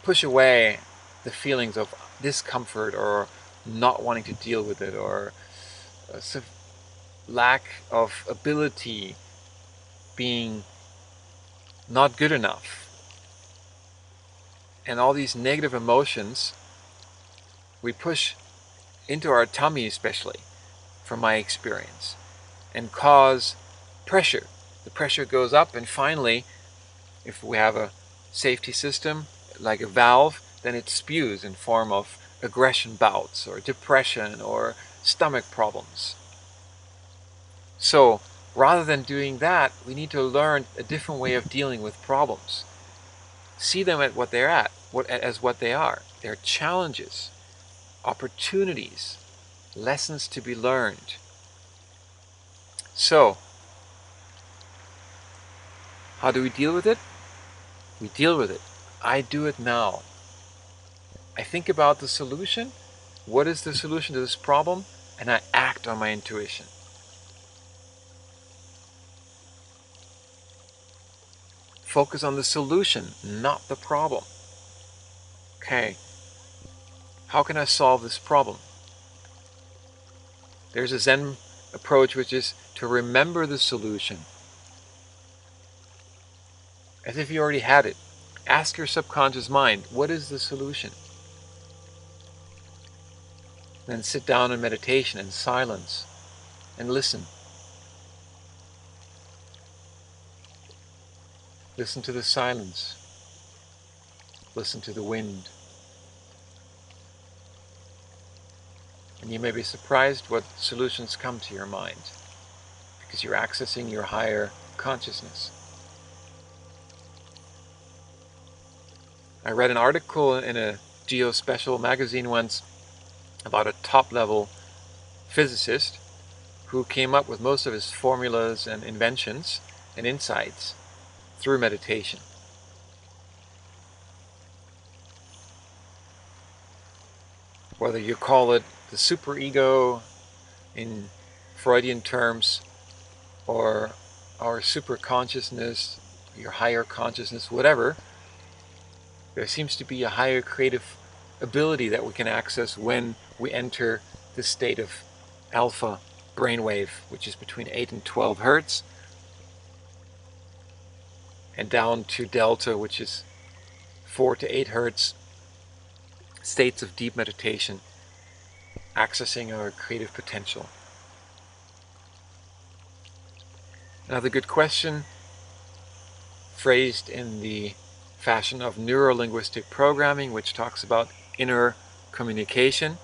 push away the feelings of discomfort or not wanting to deal with it, or a lack of ability, being not good enough. And all these negative emotions we push into our tummy, especially from my experience, and cause pressure. The pressure goes up, and finally, if we have a safety system like a valve, then it spews in form of aggression bouts or depression or stomach problems. So rather than doing that, we need to learn a different way of dealing with problems. See them at what they're at, as what they are. They're challenges, opportunities, lessons to be learned. So, how do we deal with it? We deal with it. I do it now. I think about the solution. What is the solution to this problem? And I act on my intuition. Focus on the solution, not the problem. Okay, how can I solve this problem? There's a Zen approach, which is to remember the solution as if you already had it. Ask your subconscious mind, what is the solution? Then sit down in meditation in silence and listen. Listen to the silence. Listen to the wind. And you may be surprised what solutions come to your mind, because you're accessing your higher consciousness. I read an article in a Geospatial magazine once about a top-level physicist who came up with most of his formulas and inventions and insights through meditation. Whether you call it the superego in Freudian terms, or our super consciousness, your higher consciousness, whatever, there seems to be a higher creative ability that we can access when we enter this state of alpha brainwave, which is between 8 and 12 hertz, and down to delta, which is 4 to 8 hertz, states of deep meditation, accessing our creative potential. Another good question, phrased in the fashion of neuro-linguistic programming, which talks about inner communication,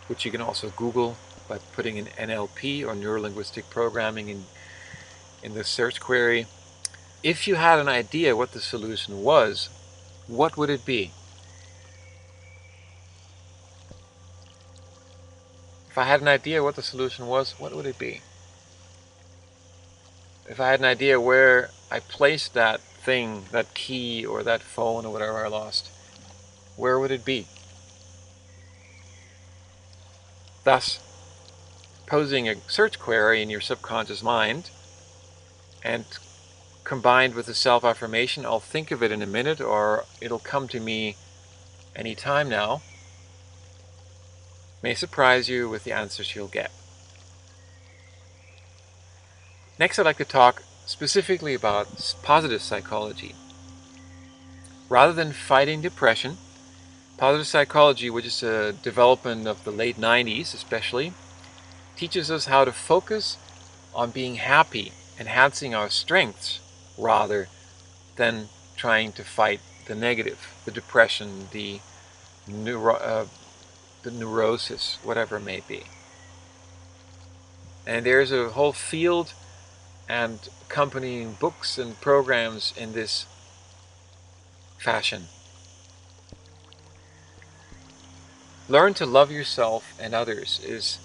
which you can also Google by putting in NLP or neuro-linguistic programming in the search query. If you had an idea what the solution was, what would it be? If I had an idea what the solution was, what would it be? If I had an idea where I placed that thing, that key or that phone or whatever I lost, where would it be? Thus, posing a search query in your subconscious mind and combined with a self-affirmation, I'll think of it in a minute or it'll come to me any time now, may surprise you with the answers you'll get. Next, I'd like to talk specifically about positive psychology. Rather than fighting depression, positive psychology, which is a development of the late 90s especially, teaches us how to focus on being happy, enhancing our strengths, rather than trying to fight the negative, the depression, the neurosis, whatever it may be. And there's a whole field and accompanying books and programs in this fashion. Learn to love yourself and others is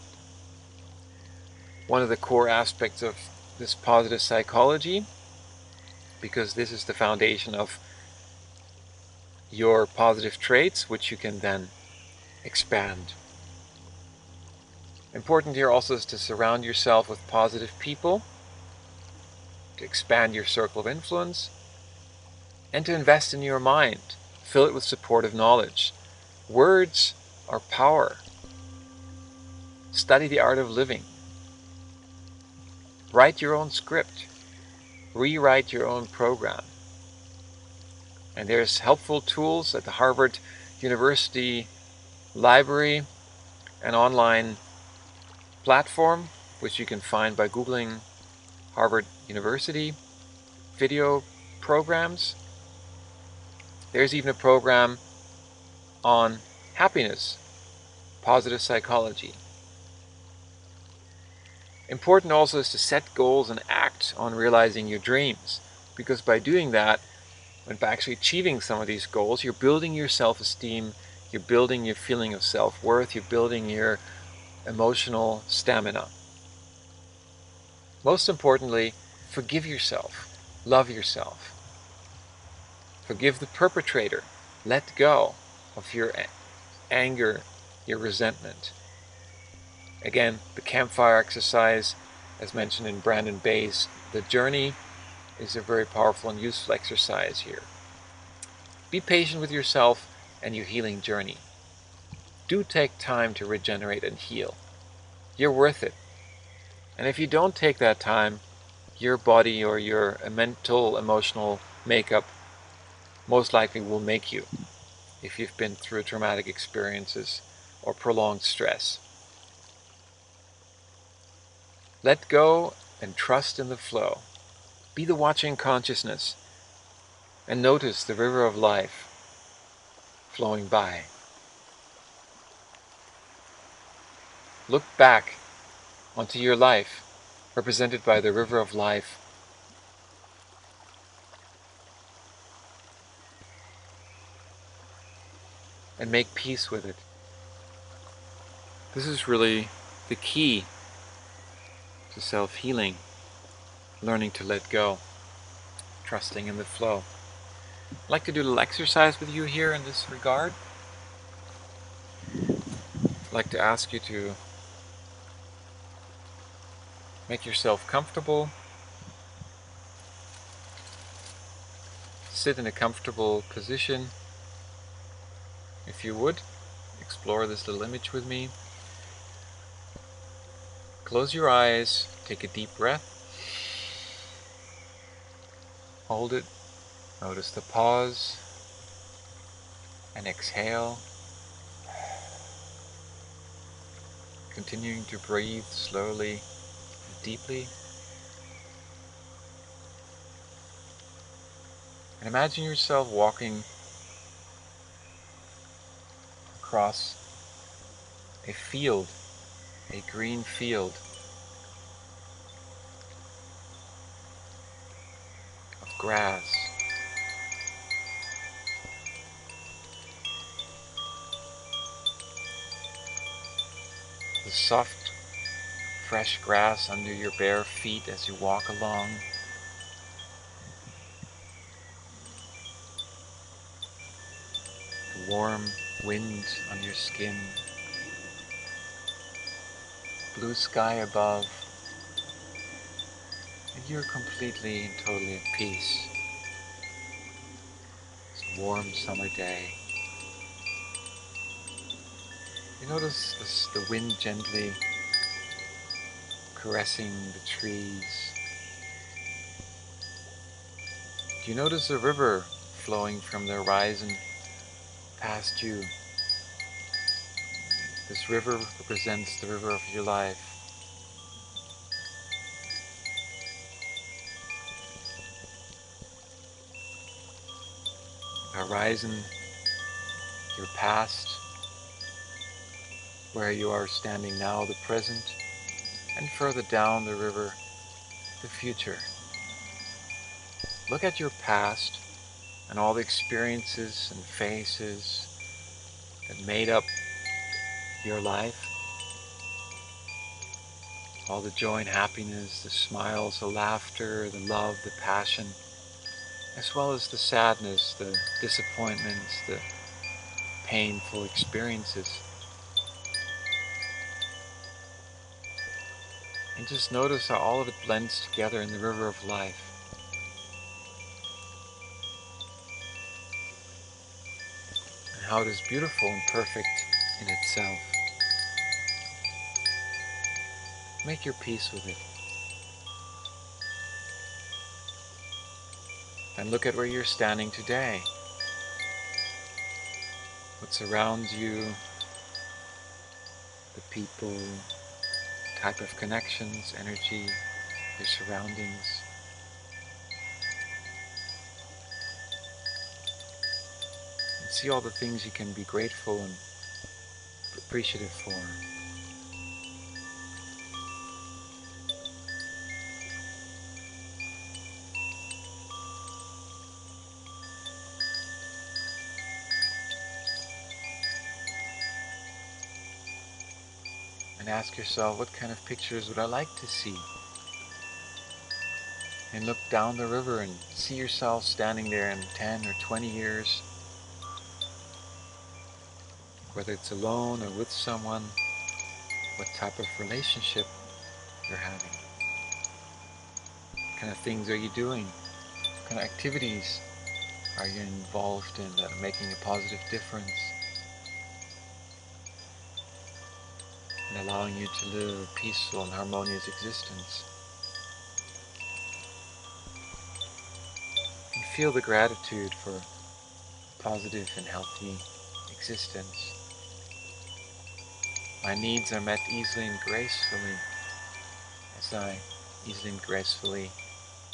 one of the core aspects of this positive psychology, because this is the foundation of your positive traits, which you can then expand. Important here also is to surround yourself with positive people, to expand your circle of influence, and to invest in your mind. Fill it with supportive knowledge. Words are power. Study the art of living. Write your own script. Rewrite your own program. And there's helpful tools at the Harvard University Library, an online platform, which you can find by Googling Harvard University video programs. There's even a program on happiness, positive psychology. Important also is to set goals and act on realizing your dreams, because by doing that, when by actually achieving some of these goals, you're building your self-esteem, you're building your feeling of self-worth, you're building your emotional stamina. Most importantly, forgive yourself, love yourself. Forgive the perpetrator. Let go of your anger, your resentment. Again, the campfire exercise, as mentioned in Brandon Bay's The Journey, is a very powerful and useful exercise here. Be patient with yourself and your healing journey. Do take time to regenerate and heal. You're worth it. And if you don't take that time, your body or your mental, emotional makeup most likely will make you, if you've been through traumatic experiences or prolonged stress. Let go and trust in the flow. Be the watching consciousness and notice the river of life flowing by. Look back onto your life, represented by the river of life. And make peace with it. This is really the key to self-healing, learning to let go, trusting in the flow. I'd like to do a little exercise with you here in this regard. I'd like to ask you to make yourself comfortable. Sit in a comfortable position. If you would, explore this little image with me. Close your eyes, take a deep breath. Hold it. Notice the pause. And exhale. Continuing to breathe slowly and deeply. And imagine yourself walking across a field, a green field of grass. The soft, fresh grass under your bare feet as you walk along. The warm wind on your skin. Blue sky above. And you're completely and totally at peace. It's a warm summer day. You notice the wind gently caressing the trees. Do you notice a river flowing from the horizon past you? This river represents the river of your life. The horizon, your past, where you are standing now, the present, and further down the river, the future. Look at your past and all the experiences and faces that made up your life. All the joy and happiness, the smiles, the laughter, the love, the passion, as well as the sadness, the disappointments, the painful experiences. And just notice how all of it blends together in the river of life. And how it is beautiful and perfect in itself. Make your peace with it. And look at where you're standing today. What surrounds you, the people, type of connections, energy, your surroundings. And see all the things you can be grateful and appreciative for. And ask yourself, what kind of pictures would I like to see? And look down the river and see yourself standing there in 10 or 20 years. Whether it's alone or with someone, what type of relationship you're having. What kind of things are you doing? What kind of activities are you involved in that are making a positive difference? And allowing you to live a peaceful and harmonious existence. And feel the gratitude for a positive and healthy existence. My needs are met easily and gracefully as I easily and gracefully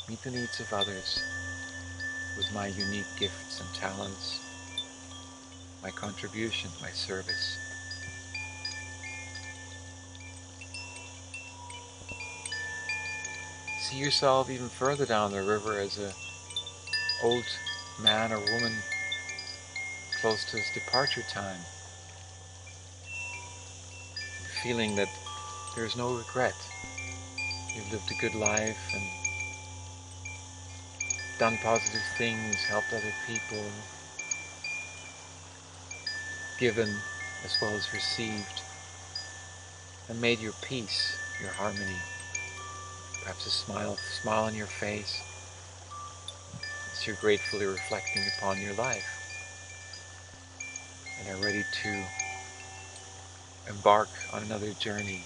meet the needs of others with my unique gifts and talents, my contribution, my service. see yourself even further down the river as a old man or woman close to his departure time, feeling that there's no regret. You've lived a good life and done positive things, helped other people, given as well as received, and made your peace, your harmony. Perhaps a smile on your face as you're gratefully reflecting upon your life and are ready to embark on another journey.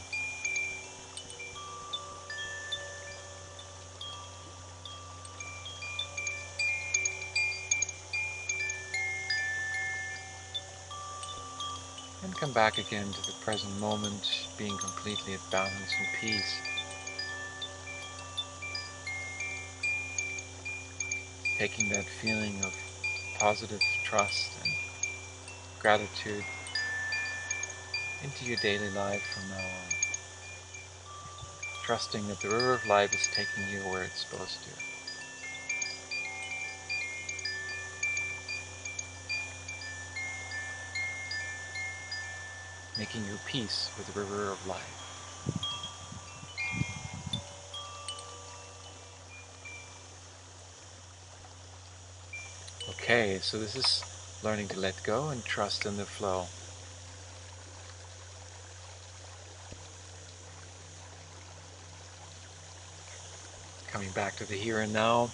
And come back again to the present moment, being completely at balance and peace. Taking that feeling of positive trust and gratitude into your daily life from now on. Trusting that the river of life is taking you where it's supposed to. Making your peace with the river of life. Okay, so this is learning to let go and trust in the flow. Coming back to the here and now.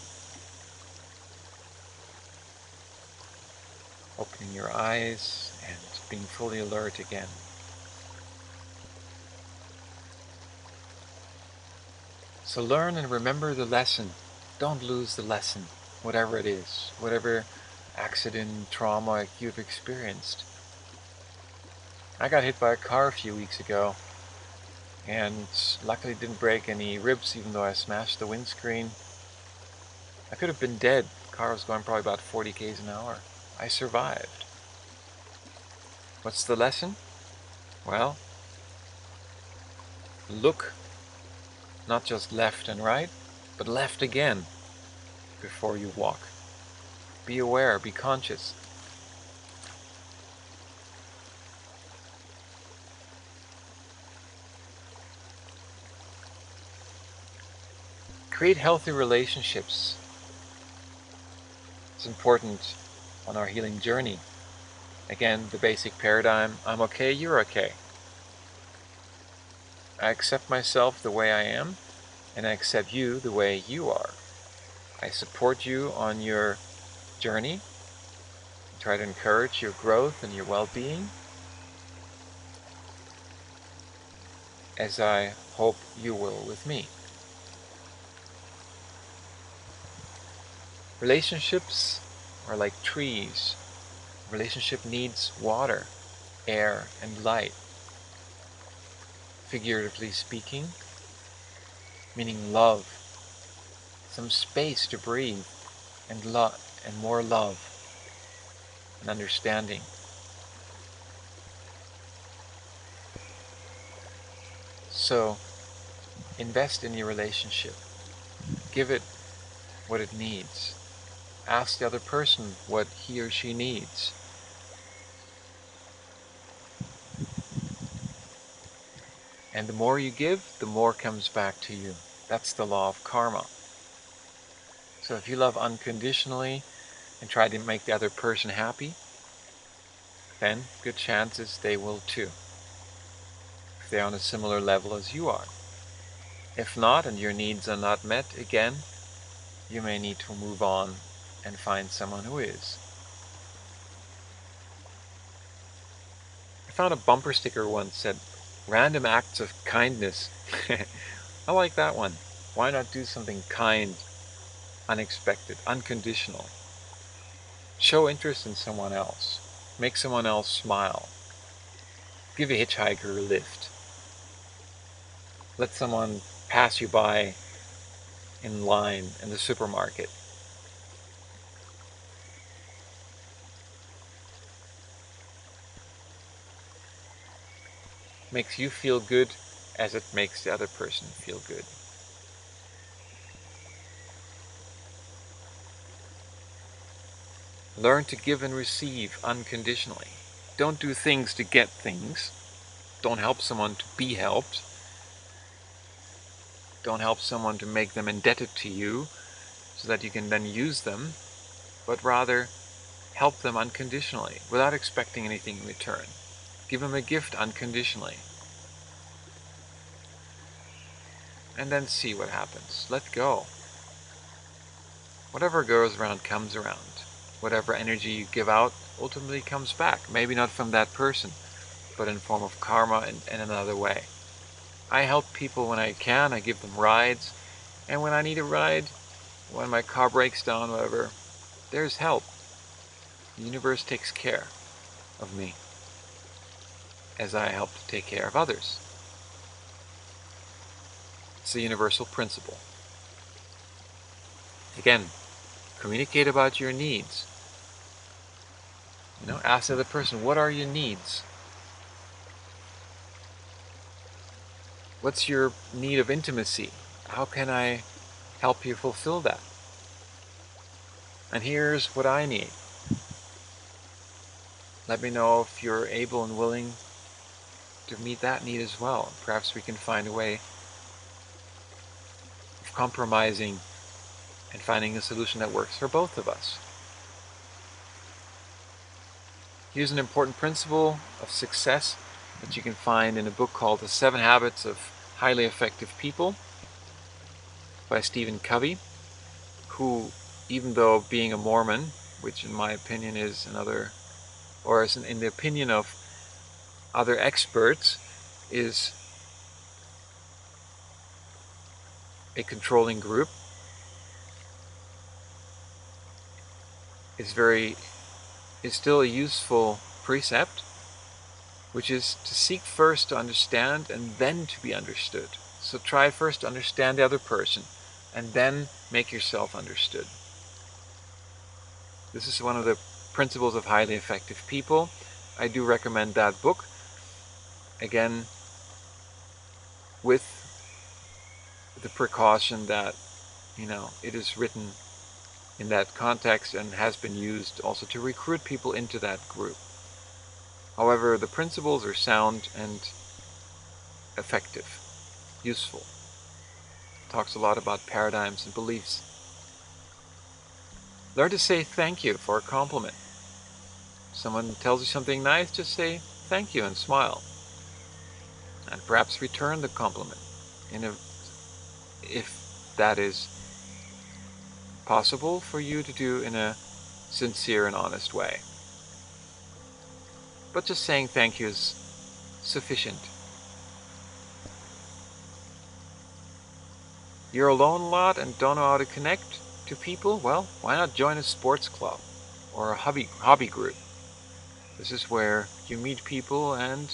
Opening your eyes and being fully alert again. So learn and remember the lesson. Don't lose the lesson, whatever it is, whatever accident, trauma you've experienced. I got hit by a car a few weeks ago and luckily didn't break any ribs even though I smashed the windscreen. I could have been dead. The car was going probably about 40 k's an hour. I survived. What's the lesson? Well, look not just left and right, but left again before you walk. Be aware, be conscious. Create healthy relationships. It's important on our healing journey. Again, the basic paradigm, I'm okay, you're okay. I accept myself the way I am, and I accept you the way you are. I support you on your journey. Try to encourage your growth and your well-being, as I hope you will with me. Relationships are like trees. A relationship needs water, air, and light. Figuratively speaking, meaning love, some space to breathe, and more love and understanding. So invest in your relationship. Give it what it needs. Ask the other person what he or she needs. And the more you give, the more comes back to you. That's the law of karma. So if you love unconditionally and try to make the other person happy, then good chances they will too, if they're on a similar level as you are. If not, and your needs are not met, again, you may need to move on and find someone who is. I found a bumper sticker once that said, "Random acts of kindness." I like that one. Why not do something kind, unexpected, unconditional? Show interest in someone else. Make someone else smile. Give a hitchhiker a lift. Let someone pass you by in line in the supermarket. Makes you feel good as it makes the other person feel good. Learn to give and receive unconditionally. Don't do things to get things. Don't help someone to be helped. Don't help someone to make them indebted to you so that you can then use them, but rather help them unconditionally without expecting anything in return. Give them a gift unconditionally. And then see what happens. Let go. Whatever goes around comes around. Whatever energy you give out ultimately comes back. Maybe not from that person, but in form of karma in another way. I help people when I can. I give them rides. And when I need a ride, when my car breaks down, whatever, there's help. The universe takes care of me as I help to take care of others. It's a universal principle. Again, communicate about your needs. Ask the other person, what are your needs? What's your need of intimacy? How can I help you fulfill that? And here's what I need. Let me know if you're able and willing to meet that need as well. Perhaps we can find a way of compromising and finding a solution that works for both of us. Here's an important principle of success that you can find in a book called The 7 Habits of Highly Effective People by Stephen Covey, who, even though being a Mormon, which in my opinion is another, or is in the opinion of other experts, is a controlling group, is still a useful precept, which is to seek first to understand and then to be understood. So try first to understand the other person and then make yourself understood. This is one of the principles of highly effective people. I do recommend that book. Again, with the precaution that, it is written in that context and has been used also to recruit people into that group. However, the principles are sound and effective, useful. Talks a lot about paradigms and beliefs. Learn to say thank you for a compliment. Someone tells you something nice, just say thank you and smile. And perhaps return the compliment if that is possible for you to do in a sincere and honest way. But just saying thank you is sufficient. You're alone a lot and don't know how to connect to people? Well, why not join a sports club or a hobby group? This is where you meet people and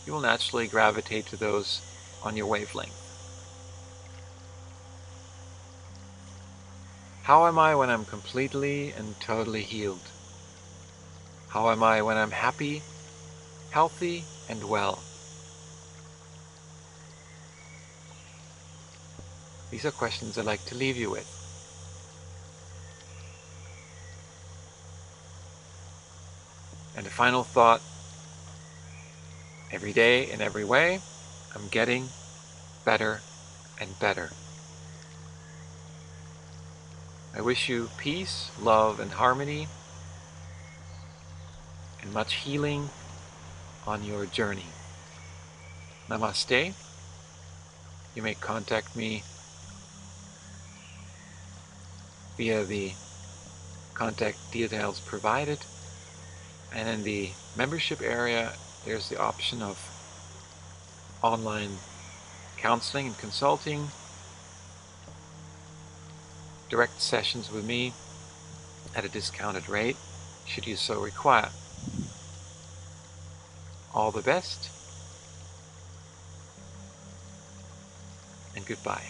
you will naturally gravitate to those on your wavelength. How am I when I'm completely and totally healed? How am I when I'm happy, healthy, and well? These are questions I'd like to leave you with. And a final thought, every day in every way, I'm getting better and better. I wish you peace, love, and harmony, and much healing on your journey. Namaste. You may contact me via the contact details provided, and in the membership area there's the option of online counseling and consulting, direct sessions with me at a discounted rate should you so require. All the best and goodbye.